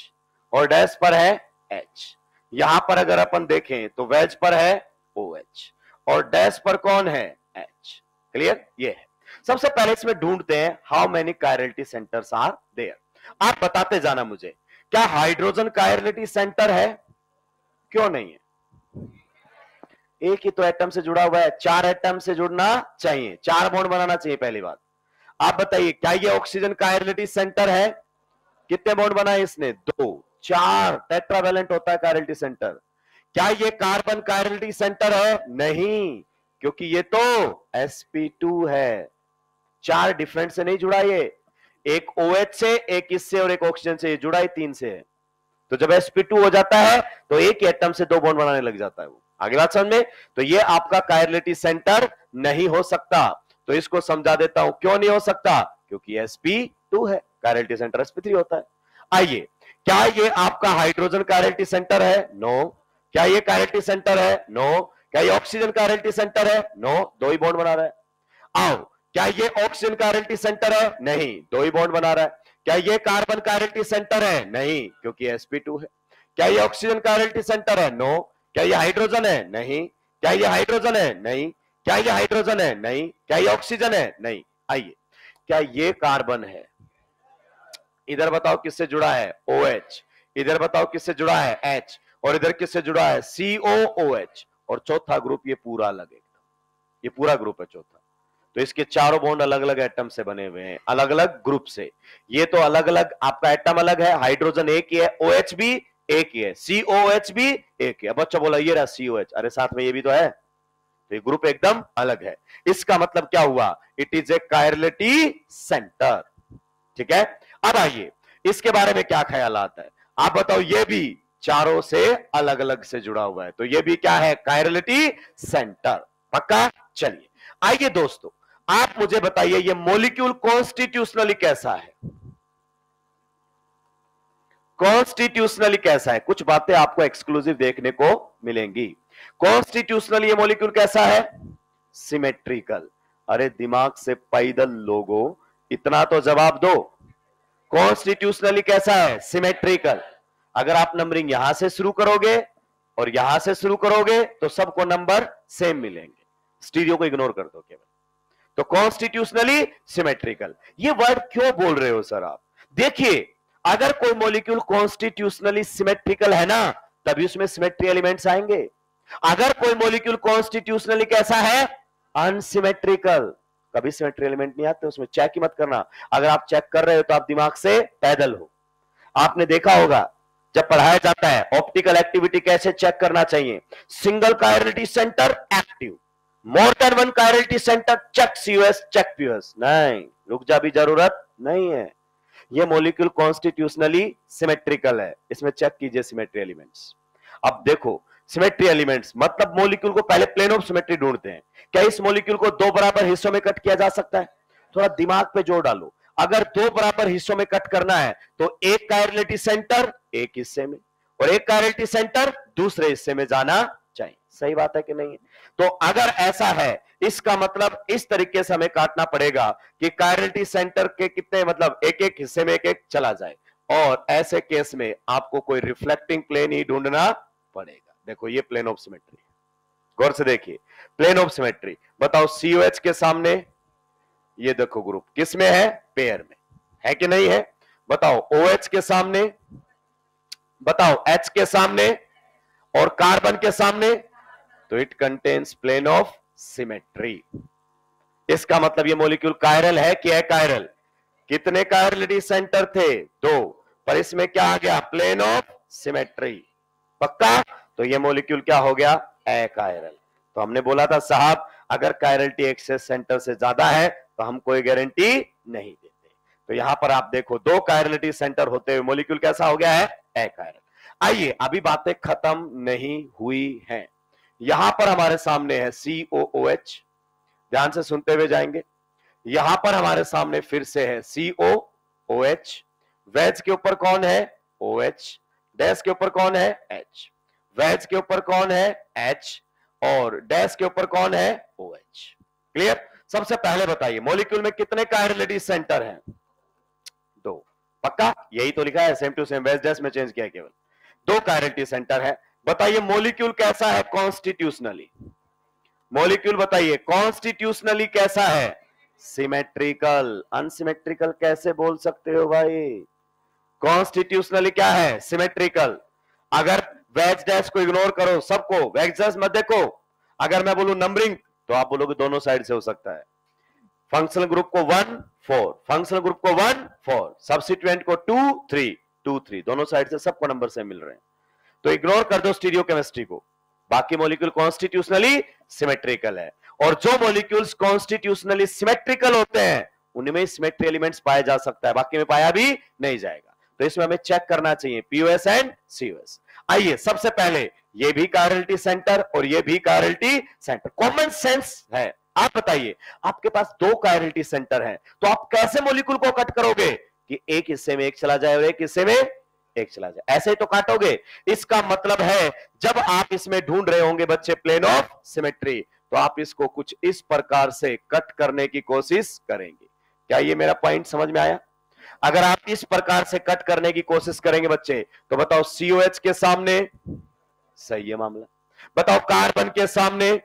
और डैश पर है H। यहां पर अगर अपन देखें तो वेज पर है OH और डैश पर कौन है H। क्लियर? ये है। सबसे पहले इसमें ढूंढते हैं how many chirality centres are there. आप बताते जाना मुझे, क्या हाइड्रोजन कायरलिटी सेंटर है? क्यों नहीं है? एक ही तो एटम से जुड़ा हुआ है, 4 एटम से जुड़ना चाहिए, 4 बॉन्ड बनाना चाहिए पहली बात। आप बताइए, क्या ये ऑक्सीजन कायरलिटी सेंटर है? कितने बॉन्ड बनाए इसने? 2, 4 टेट्रावेलेंट होता है कायरलिटी सेंटर। क्या ये कार्बन कायरलिटी सेंटर है? नहीं, क्योंकि ये तो sp2 है। 4 डिफरेंट से नहीं जुड़ा ये, एक OH से, एक इससे और एक ऑक्सीजन से, ये जुड़ा ही 3 से है। तो जब sp2 हो जाता है तो एक ही एटम से 2 बॉन्ड बनाने लग जाता है वो। आगे बात समझ में? तो ये आपका कायरलिटी सेंटर नहीं हो सकता। तो इसको समझा देता हूं क्यों नहीं हो सकता, क्योंकि sp2 है, कायरलिटी सेंटर sp3 होता है। आइए, क्या ये आपका हाइड्रोजन कायरलिटी सेंटर है? नो। क्या ये कायरलिटी सेंटर है? नो। क्या ये ऑक्सीजन कायरलिटी सेंटर है? नो, 2 ही बॉन्ड बना रहा है। आओ, क्या ये ऑक्सीजन कायरलिटी सेंटर है? नहीं, 2 ही बॉन्ड बना रहा है। क्या ये कार्बन कायरलिटी सेंटर है? नहीं, क्योंकि sp2 है। क्या ये ऑक्सीजन कायरलिटी सेंटर है? नो। क्या ये हाइड्रोजन है? नहीं। क्या ये हाइड्रोजन है? नहीं। क्या ये हाइड्रोजन है? नहीं। क्या ये ऑक्सीजन है? नहीं। आइए, क्या ये कार्बन है? इधर बताओ किससे जुड़ा है? OH। इधर बताओ किससे जुड़ा है? H। और इधर किससे जुड़ा है? COOH। और चौथा ग्रुप ये पूरा अलग है, ये पूरा ग्रुप है चौथा। तो इसके चारों बॉन्ड अलग अलग एटम से बने हुए हैं, अलग अलग ग्रुप से। ये तो अलग अलग, आपका एटम अलग है, हाइड्रोजन एक ही है, OH भी एक ही है, COH भी एक ही है। बच्चा बोला ये रहा COH, अरे साथ में ये भी तो है, तो ये ग्रुप एकदम अलग है। इसका मतलब क्या हुआ? It is a chirality centre. ठीक है, अब आइए, इसके बारे में क्या ख्याल आता है? आप बताओ, ये भी चारों से अलग अलग से जुड़ा हुआ है, तो ये भी क्या है? Chirality centre. पक्का? चलिए आइए दोस्तों, आप मुझे बताइए ये मॉलिक्यूल कॉन्स्टिट्यूशनली कैसा है? कॉन्स्टिट्यूशनली कैसा है? कुछ बातें आपको एक्सक्लूसिव देखने को मिलेंगी। कॉन्स्टिट्यूशनली ये मॉलिक्यूल कैसा है? सिमेट्रिकल। अरे दिमाग से पैदल लोगों, इतना तो जवाब दो। कॉन्स्टिट्यूशनली कैसा है? सिमेट्रिकल। अगर आप नंबरिंग यहां से शुरू करोगे और यहां से शुरू करोगे तो सबको नंबर सेम मिलेंगे, स्टीरियो को इग्नोर कर दो केवल। तो कॉन्स्टिट्यूशनली सिमेट्रिकल, ये वर्ड क्यों बोल रहे हो सर आप? देखिए, अगर कोई मॉलिक्यूल कॉन्स्टिट्यूशनली सिमेट्रिकल है ना, तभी उसमें सिमेट्री एलिमेंट्स आएंगे। अगर कोई मॉलिक्यूल कॉन्स्टिट्यूशनली कैसा है? अनसिमेट्रिकल, कभी सिमेट्री एलिमेंट नहीं आते उसमें। चेक ही मत करना, अगर आप चेक कर रहे हो तो आप दिमाग से पैदल हो। आपने देखा होगा जब पढ़ाया जाता है ऑप्टिकल एक्टिविटी कैसे चेक करना चाहिए, single chirality centre active, more than one chirality centre check COS check POS। नहीं, रुक जा, भी जरूरत नहीं है। ये मॉलिक्यूल कॉन्स्टिट्यूशनली सिमेट्रिकल है, इसमें चेक कीजिए सिमेट्री एलिमेंट्स। अब देखो, सिमेट्री एलिमेंट्स मतलब मॉलिक्यूल को पहले प्लेन ऑफ सिमेट्री ढूंढते हैं। क्या इस मॉलिक्यूल को 2 बराबर हिस्सों में कट किया जा सकता है? थोड़ा दिमाग पे जोर डालो। अगर 2 बराबर हिस्सों में कट करना है तो एक कायरलिटी सेंटर एक हिस्से में और एक कायरलिटी सेंटर दूसरे हिस्से में जाना चाहिए। सही बात है कि नहीं है? तो अगर ऐसा है, इसका मतलब इस तरीके से हमें काटना पड़ेगा कि कायरलिटी सेंटर के कितने, मतलब एक एक हिस्से में एक एक चला जाए। और ऐसे केस में आपको कोई रिफ्लेक्टिंग प्लेन ही ढूंढना पड़ेगा। देखो ये प्लेन ऑफ सिमेट्री, गौर से देखिए, प्लेन ऑफ सिमेट्री। बताओ COH के सामने ये देखो ग्रुप किस में है? पेयर में है कि नहीं है? बताओ OH के सामने, बताओ H के सामने और कार्बन के सामने, तो it contains plane of symmetry. इसका मतलब ये मॉलिक्यूल कायरल है कि अकायरल? कितने कायरलिटी सेंटर थे? 2, पर इसमें क्या आ गया? Plane of symmetry. पक्का? तो ये मॉलिक्यूल क्या हो गया? अकायरल। तो हमने बोला था साहब, अगर कायरलिटी एक्सेस सेंटर से ज्यादा है तो हम कोई गारंटी नहीं देते। तो यहां पर आप देखो, 2 कायरलिटी सेंटर होते हुए मॉलिक्यूल कैसा हो गया है? अकायरल। आइए, अभी बातें खत्म नहीं हुई हैं। यहां पर हमारे सामने है COOH, ध्यान से सुनते हुए जाएंगे। यहां पर हमारे सामने फिर से है COOH, वेज के ऊपर कौन है? OH, डैश के ऊपर कौन है, H, वेज के ऊपर कौन है, H, और डैश के ऊपर कौन है, OH। क्लियर? सबसे पहले बताइए मॉलिक्यूल में कितने कायरलिटी सेंटर हैं, 2। पक्का? यही तो लिखा है, same to same, wedge dash में चेंज किया केवल, 2 कायरलिटी सेंटर है। बताइए मॉलिक्यूल कैसा है कॉन्स्टिट्यूशनली, मॉलिक्यूल बताइए कॉन्स्टिट्यूशनली कैसा है, सिमेट्रिकल। अनसिमेट्रिकल कैसे बोल सकते हो भाई, कॉन्स्टिट्यूशनली क्या है, सिमेट्रिकल। अगर वेज डैश को इग्नोर करो, सबको वेज डैश मत देखो, अगर मैं बोलूं नंबरिंग तो आप बोलोगे दोनों साइड से हो सकता है, फंक्शनल ग्रुप को 1 4, फंक्शनल ग्रुप को 1 4, सब्स्टिट्यूएंट को 2 3 2 3, दोनों साइड से सबको नंबर से मिल रहे हैं, तो इग्नोर कर दो स्टीरियोकेमिस्ट्री को, बाकी मॉलिक्यूल कॉन्स्टिट्यूशनली सिमेट्रिकल है। और जो मॉलिक्यूल्स कॉन्स्टिट्यूशनली सिमेट्रिकल होते हैं उनमें सिमेट्री एलिमेंट्स पाया जा सकता है, बाकी में पाया भी नहीं जाएगा, तो इसमें हमें चेक करना चाहिए पीओएस एंड सीओएस। आइए सबसे पहले ये भी कायरलिटी सेंटर और ये भी कायरलिटी सेंटर, कॉमन सेंस है। आप बताइए आपके पास 2 कायरलिटी सेंटर हैं, तो आप कैसे मॉलिक्यूल को कट करोगे कि एक हिस्से में एक चला जाए और एक हिस्से में एक चला जाए, ऐसे ही तो काटोगे। इसका मतलब है जब आप इसमें ढूंढ रहे होंगे बच्चे प्लेन ऑफ सिमेट्री, तो आप इसको कुछ इस प्रकार से कट करने की कोशिश करेंगे। क्या ये मेरा पॉइंट समझ में आया? अगर आप इस प्रकार से कट करने की कोशिश करेंगे बच्चे, तो बताओ COH के सामने सही है मामला, बताओ कार्बन के सामने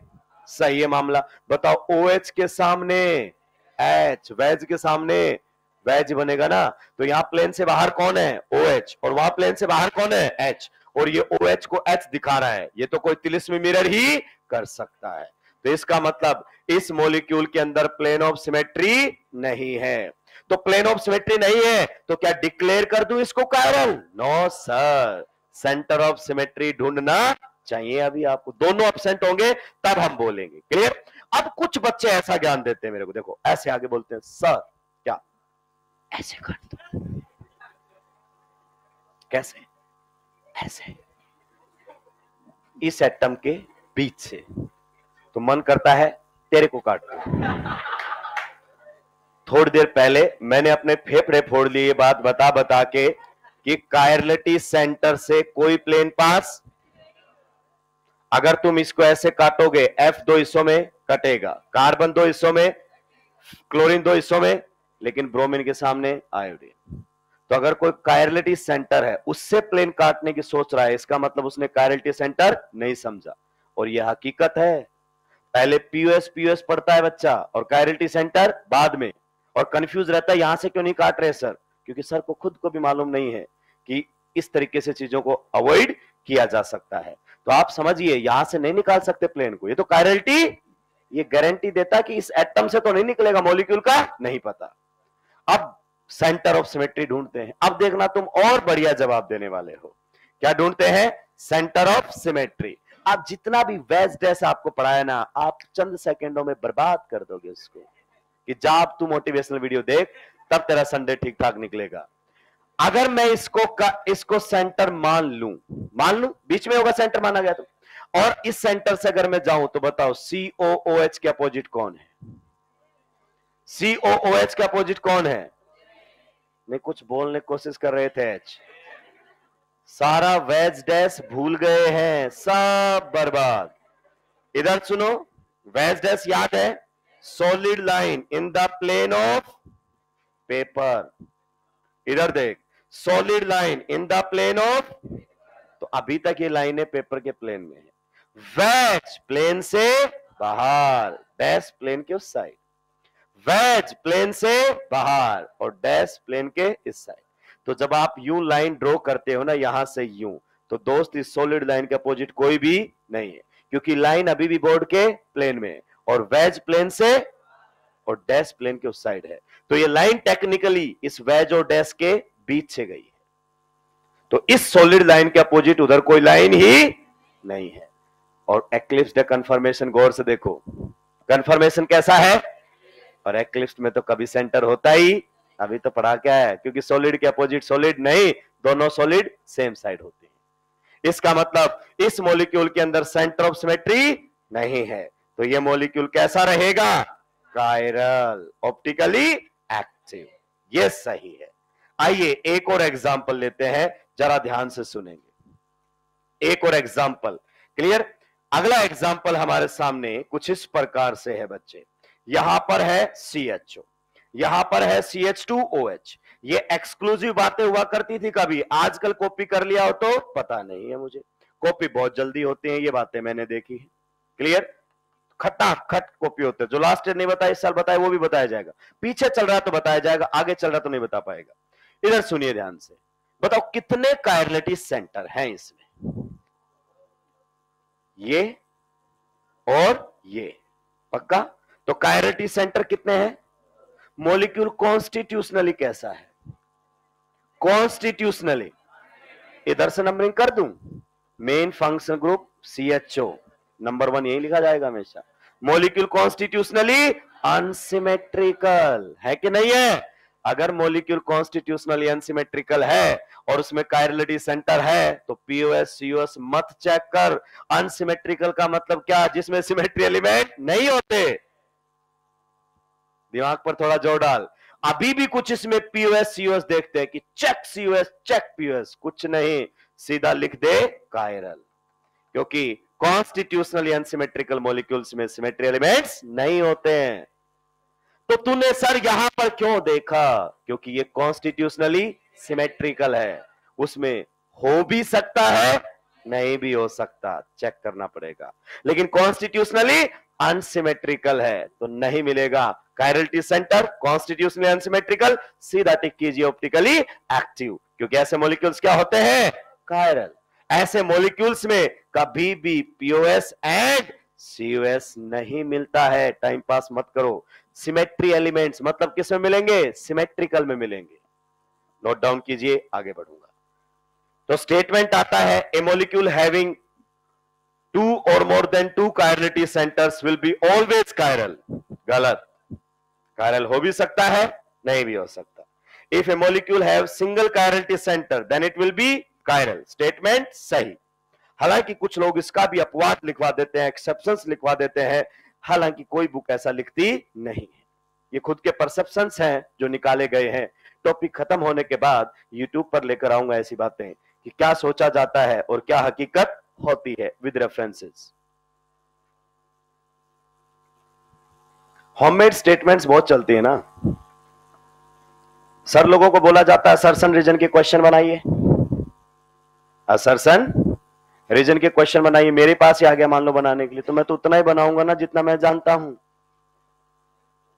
सही है मामला, बताओ OH के सामने H, वेज के सामने वेज बनेगा ना, तो यहां प्लेन से बाहर कौन है, OH, और वहां प्लेन से बाहर कौन है, H, और ये OH को H दिखा रहा है, ये तो कोई तिलिस्मी मिरर ही कर सकता है। तो इसका मतलब इस मॉलिक्यूल के अंदर प्लेन ऑफ सिमेट्री नहीं है। तो प्लेन ऑफ सिमेट्री नहीं है तो क्या डिक्लेयर कर दूं इसको chiral? No sir, centre of symmetry ढूंढना चाहिए। अभी आपको दोनों एब्सेंट होंगे तब हम बोलेंगे। क्लियर? अब कुछ बच्चे ऐसा ज्ञान देते हैं मेरे को, देखो ऐसे आगे बोलते हैं सर क्या ऐसे कर दो, कैसे, ऐसे इस एटम के बीच से, तो मन करता है तेरे को काट दो। थोड़ी देर पहले मैंने अपने फेफड़े फोड़ लिए बात बता बता के कि कायरलिटी सेंटर से कोई प्लेन पास, अगर तुम इसको ऐसे काटोगे F 2 हिस्सों में कटेगा, कार्बन 2 हिस्सों में, क्लोरीन 2 हिस्सों में, लेकिन ब्रोमीन के सामने आयोडीन। तो अगर कोई कायरलिटी सेंटर है उससे प्लेन काटने की सोच रहा है, इसका मतलब उसने कायरलिटी सेंटर नहीं समझा, और यह हकीकत है। पहले पीओएस पढ़ता है बच्चा और कायरलिटी सेंटर बाद में, और कंफ्यूज रहता है यहां से क्यों नहीं काट रहे सर, क्योंकि सर को खुद को भी मालूम नहीं है कि इस तरीके से चीजों को अवॉइड किया जा सकता है। तो आप समझिए यहां से नहीं निकाल सकते प्लेन को, ये तो कायरलिटी ये गारंटी देता कि इस एटम से तो नहीं निकलेगा, मॉलिक्यूल का नहीं पता। अब सेंटर ऑफ सिमेट्री ढूंढते हैं। अब देखना तुम और बढ़िया जवाब देने वाले हो। क्या ढूंढते हैं? Centre of symmetry. आप जितना भी वेज डैश आपको पढ़ाया ना, आप चंद सेकंडों में बर्बाद कर दोगे उसको, कि जब तू मोटिवेशनल वीडियो देख तब तेरा संडे ठीक ठाक निकलेगा। अगर मैं इसको सेंटर मान लूं, बीच में होगा सेंटर माना गया तो, और इस सेंटर से अगर मैं जाऊं तो बताओ COOH के अपोजिट कौन है? COOH के अपोजिट कौन है? नहीं, कुछ बोलने की कोशिश कर रहे थे। H सारा वेज डैश भूल गए हैं, सब बर्बाद। इधर सुनो, वेज डैश याद है, solid line in the plane of paper. इधर देख, solid line in the plane of, तो अभी तक ये लाइनें पेपर के प्लेन में है। वेज प्लेन से बाहर, डैश प्लेन के उस साइड, वेज प्लेन से बाहर और डैश प्लेन के इस साइड। तो जब आप यूं लाइन ड्रॉ करते हो ना यहां से यूं, तो दोस्त इस सॉलिड लाइन के अपोजिट कोई भी नहीं है, क्योंकि लाइन अभी भी बोर्ड के प्लेन में है और वेज प्लेन से और डैश प्लेन के उस साइड है। तो ये लाइन टेक्निकली इस वेज और डैश के बीच से गई है। तो इस सॉलिड लाइन के अपोजिट उधर कोई लाइन ही नहीं है। और एक्लिप्स डे कन्फर्मेशन गौर से देखो, कन्फर्मेशन कैसा है, और एक्लिप्स में तो कभी सेंटर होता ही, अभी तो पढ़ा क्या है, क्योंकि सॉलिड के अपोजिट सॉलिड नहीं, दोनों सॉलिड सेम साइड होते हैं। इसका मतलब इस मॉलिक्यूल के अंदर सेंटर ऑफ सिमेट्री नहीं है। तो ये मॉलिक्यूल कैसा रहेगा? Chiral, optically active. ये सही है। आइए एक और एग्जांपल लेते हैं जरा ध्यान से सुनेंगे। एक और एग्जाम्पल, क्लियर। अगला एग्जाम्पल हमारे सामने कुछ इस प्रकार से है बच्चे। यहां पर है CHO, यहां पर है CH2OH। ये एक्सक्लूसिव बातें हुआ करती थी कभी, आजकल कॉपी कर लिया हो तो पता नहीं है मुझे, कॉपी बहुत जल्दी होती है, ये बातें मैंने देखी है। क्लियर, खटाखट कॉपी होते हैं। जो लास्ट ईयर नहीं बताया इस साल बताया वो भी बताया जाएगा, पीछे चल रहा तो बताया जाएगा, आगे चल रहा तो नहीं बता पाएगा। इधर सुनिए ध्यान से, बताओ कितने कायरलिटी सेंटर हैं इसमें? ये और ये, पक्का? तो कायरलिटी सेंटर कितने हैं? मॉलिक्यूल कॉन्स्टिट्यूशनली कैसा है? कॉन्स्टिट्यूशनली, इधर से नंबरिंग कर दूं, main function group CHO, number 1 यही लिखा जाएगा हमेशा। मॉलिक्यूल कॉन्स्टिट्यूशनली अनसिमेट्रिकल है कि नहीं है? अगर मॉलिक्यूल कॉन्स्टिट्यूशनली अनसिमेट्रिकल है और उसमें कायरलिटी सेंटर है तो POS COS मत चेक कर। अनसिमेट्रिकल का मतलब क्या? जिसमें सिमेट्री एलिमेंट नहीं होते। दिमाग पर थोड़ा जोर डाल। अभी भी कुछ इसमें POS COS देखते हैं कि चेक COS चेक POS, कुछ नहीं, सीधा लिख दे कायरल, क्योंकि कॉन्स्टिट्यूशनली अनसिमेट्रिकल मॉलिक्यूल्स में सिमेट्री एलिमेंट्स नहीं होते हैं। तो तूने सर यहां पर क्यों देखा? क्योंकि ये कॉन्स्टिट्यूशनली सिमेट्रिकल है, उसमें हो भी सकता है नहीं भी हो सकता, चेक करना पड़ेगा। लेकिन कॉन्स्टिट्यूशनली अनसिमेट्रिकल है तो नहीं मिलेगा कायरलिटी सेंटर। कॉन्स्टिट्यूशनली अनसिमेट्रिकल, सीधा टिक कीजिए ऑप्टिकली एक्टिव, क्योंकि ऐसे मॉलिक्यूल्स क्या होते हैं? कायरल। ऐसे मॉलिक्यूल्स में कभी भी POS एंड COS नहीं मिलता है, टाइम पास मत करो। सिमेट्री एलिमेंट्स मतलब किस में मिलेंगे? सिमेट्रिकल में मिलेंगे। नोट डाउन कीजिए, आगे बढ़ूंगा। तो स्टेटमेंट आता है, a molecule having 2 or more than 2 chirality centres will be always chiral. गलत, कायरल हो भी सकता है नहीं भी हो सकता। If a molecule have single chirality centre then it will be chiral. Statement सही। हालांकि कुछ लोग इसका भी अपवाद लिखवा देते हैं, एक्सेप्शंस लिखवा देते हैं, हालांकि कोई बुक ऐसा लिखती नहीं है। ये खुद के परसेप्शंस हैं जो निकाले गए हैं। टॉपिक खत्म होने के बाद यूट्यूब पर लेकर आऊंगा ऐसी बातें कि क्या सोचा जाता है और क्या हकीकत होती है विद रेफरेंसेस। होममेड स्टेटमेंट्स बहुत चलती है ना। सर लोगों को बोला जाता है असर्शन रीजन के क्वेश्चन बनाइए, असर्शन रीजन के क्वेश्चन बनाइए। मेरे पास ही आ गया मान लो बनाने के लिए, तो मैं तो उतना ही बनाऊंगा ना जितना मैं जानता हूं।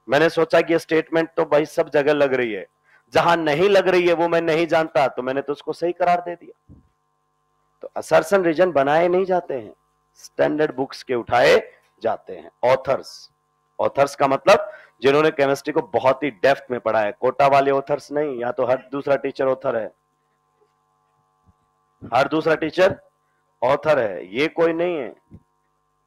मैंने सोचा कि ये स्टेटमेंट तो भाई सब जगह लग रही है, जहां नहीं लग रही है वो मैं नहीं जानता, तो मैंने तो उसको सही करार दे दिया। तो असर्शन रीजन बनाए नहीं जाते हैं, स्टैंडर्ड बुक्स के उठाए जाते हैं। ऑथर्स, ऑथर्स का मतलब जिन्होंने केमिस्ट्री को बहुत ही डेप्थ में पढ़ा है, कोटा वाले ऑथर्स नहीं। या तो हर दूसरा टीचर ऑथर है, हर दूसरा टीचर ऑथर है, ये कोई नहीं है।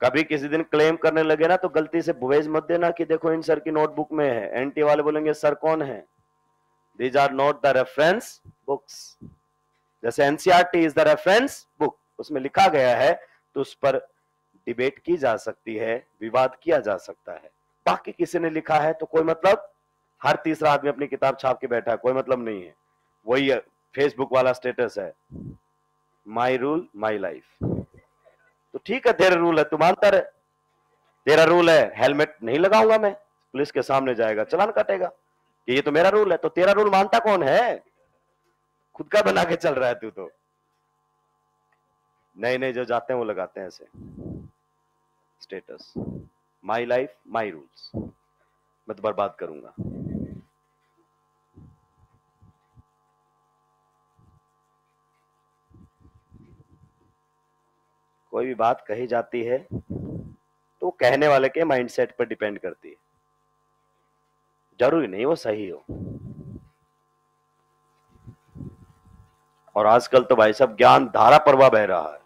कभी किसी दिन क्लेम करने लगे ना तो गलती से भेज मत देना कि देखो इन सर की नोटबुक में है। एनटी वाले बोलेंगे सर कौन है? These are not the reference books. जैसे NCERT is the reference book, उसमें लिखा गया है तो उस पर डिबेट की जा सकती है, विवाद किया जा सकता है। बाकी किसी ने लिखा है तो कोई मतलब, हर तीसरा आदमी अपनी किताब छाप के बैठा है, कोई मतलब नहीं है। वही फेसबुक वाला स्टेटस है, माई रूल माई लाइफ। तो ठीक है, तेरा रूल है, तू मानता रहे। तेरा रूल है हेलमेट नहीं लगाऊंगा मैं, पुलिस के सामने जाएगा चालान काटेगा कि ये तो मेरा रूल है। तो तेरा रूल मानता कौन है? खुद का बना के चल रहा है तू तो। नए नए जो जाते हैं वो लगाते हैं ऐसे status, my life my rules, मैं तो बर्बाद करूंगा। कोई भी बात कही जाती है तो कहने वाले के माइंडसेट पर डिपेंड करती है, जरूरी नहीं वो सही हो। और आजकल तो भाई साहब ज्ञान धारा प्रवाह बह रहा है,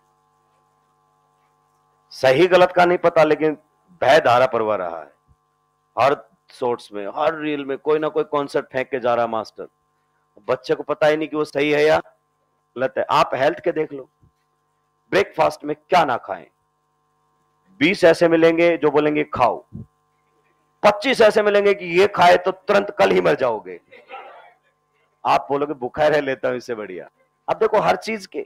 सही गलत का नहीं पता लेकिन भय धारा प्रवाह रहा है। हर शॉर्ट्स में, हर रील में कोई ना कोई कॉन्सेप्ट फेंक के जा रहा मास्टर, बच्चे को पता ही नहीं कि वो सही है या गलत है। आप हेल्थ के देख लो, ब्रेकफास्ट में क्या ना खाएं, 20 ऐसे मिलेंगे जो बोलेंगे खाओ, 25 ऐसे मिलेंगे कि ये खाए तो तुरंत कल ही मर जाओगे। आप बोलोगे भूखा रह लेता हूं इससे बढ़िया। अब देखो हर चीज के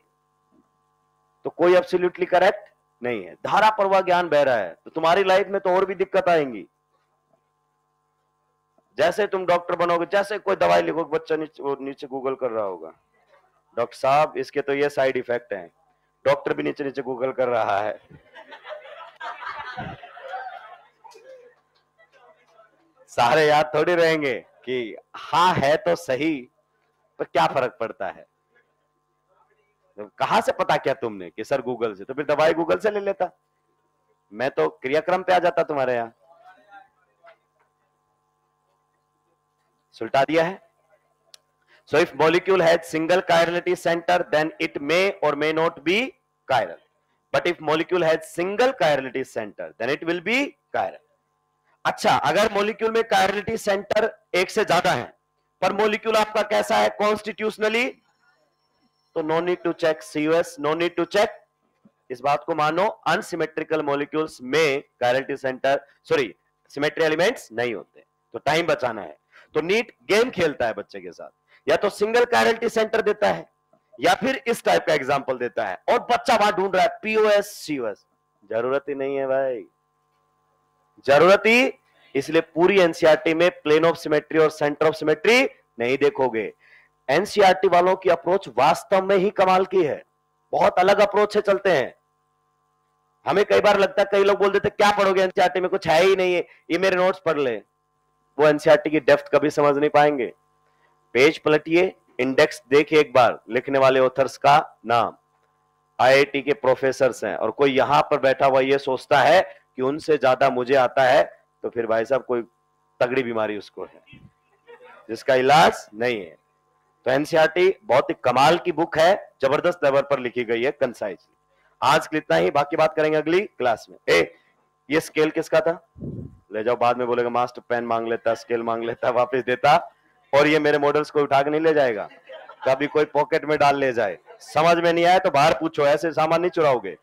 तो कोई एब्सोल्युटली करेक्ट नहीं है। धारा प्रवाह ज्ञान बह रहा है तो तुम्हारी लाइफ में तो और भी दिक्कत आएंगी। जैसे तुम डॉक्टर बनोगे, जैसे कोई दवाई लिखोगे, बच्चा नीचे गूगल कर रहा होगा, डॉक्टर साहब इसके तो ये साइड इफेक्ट हैं। डॉक्टर भी नीचे नीचे गूगल कर रहा है। सारे याद थोड़ी रहेंगे कि हाँ है तो सही, पर क्या फर्क पड़ता है। तो कहां से पता किया तुमने कि सर गूगल से, तो फिर दवाई गूगल से ले लेता, मैं तो क्रियाक्रम पे आ जाता तुम्हारे यहां। सुलटा दिया है। So if molecule has single chirality center, then it may or may not be chiral. But if molecule has single chirality center, then it will be chiral. अच्छा, अगर मोलिक्यूल में कायरलिटी सेंटर एक से ज्यादा है, पर मोलिक्यूल आपका कैसा है कॉन्स्टिट्यूशनली, तो no need to check CUS, no need to check. इस बात को मानो, अनसिमेट्रिकल मोलिक्यूल्स में chirality centre, sorry symmetry elements नहीं होते। तो टाइम बचाना है तो नीट गेम खेलता है बच्चे के साथ, या तो सिंगल कायरलिटी सेंटर देता है या फिर इस टाइप का एग्जांपल देता है, और बच्चा वहां ढूंढ रहा है POS COS। जरूरत ही नहीं है भाई, जरूरत ही, इसलिए पूरी एनसीईआरटी में प्लेन ऑफ सिमेट्री और सेंटर ऑफ सिमेट्री नहीं देखोगे। एनसीईआरटी वालों की अप्रोच वास्तव में ही कमाल की है, बहुत अलग अप्रोच से चलते हैं। हमें कई बार लगता है, कई लोग बोल देते क्या पढ़ोगे एनसीईआरटी में, कुछ है ही नहीं है, ये मेरे नोट्स पढ़ ले। वो एनसीईआरटी की डेप्थ कभी समझ नहीं पाएंगे। पेज पलटिए, इंडेक्स देखिए एक बार, लिखने वाले ऑथर्स का नाम, आईआईटी के प्रोफेसर्स हैं, और कोई यहां पर बैठा हुआ ये सोचता है कि उनसे ज्यादा मुझे आता है, तो फिर भाई साहब कोई तगड़ी बीमारी उसको है जिसका इलाज नहीं है। तो एनसीईआरटी बहुत ही कमाल की बुक है, जबरदस्त लेवल पर लिखी गई है, कंसाइज। आज के लिए इतना ही, बाकी बात करेंगे अगली क्लास में। ये स्केल किसका था? ले जाओ, बाद में बोलेगा मास्टर पेन मांग लेता, स्केल मांग लेता, वापस देता, और ये मेरे मॉडल्स को उठा के नहीं ले जाएगा, कभी कोई पॉकेट में डाल ले जाए। समझ में नहीं आया तो बाहर पूछो, ऐसे सामान नहीं चुराओगे।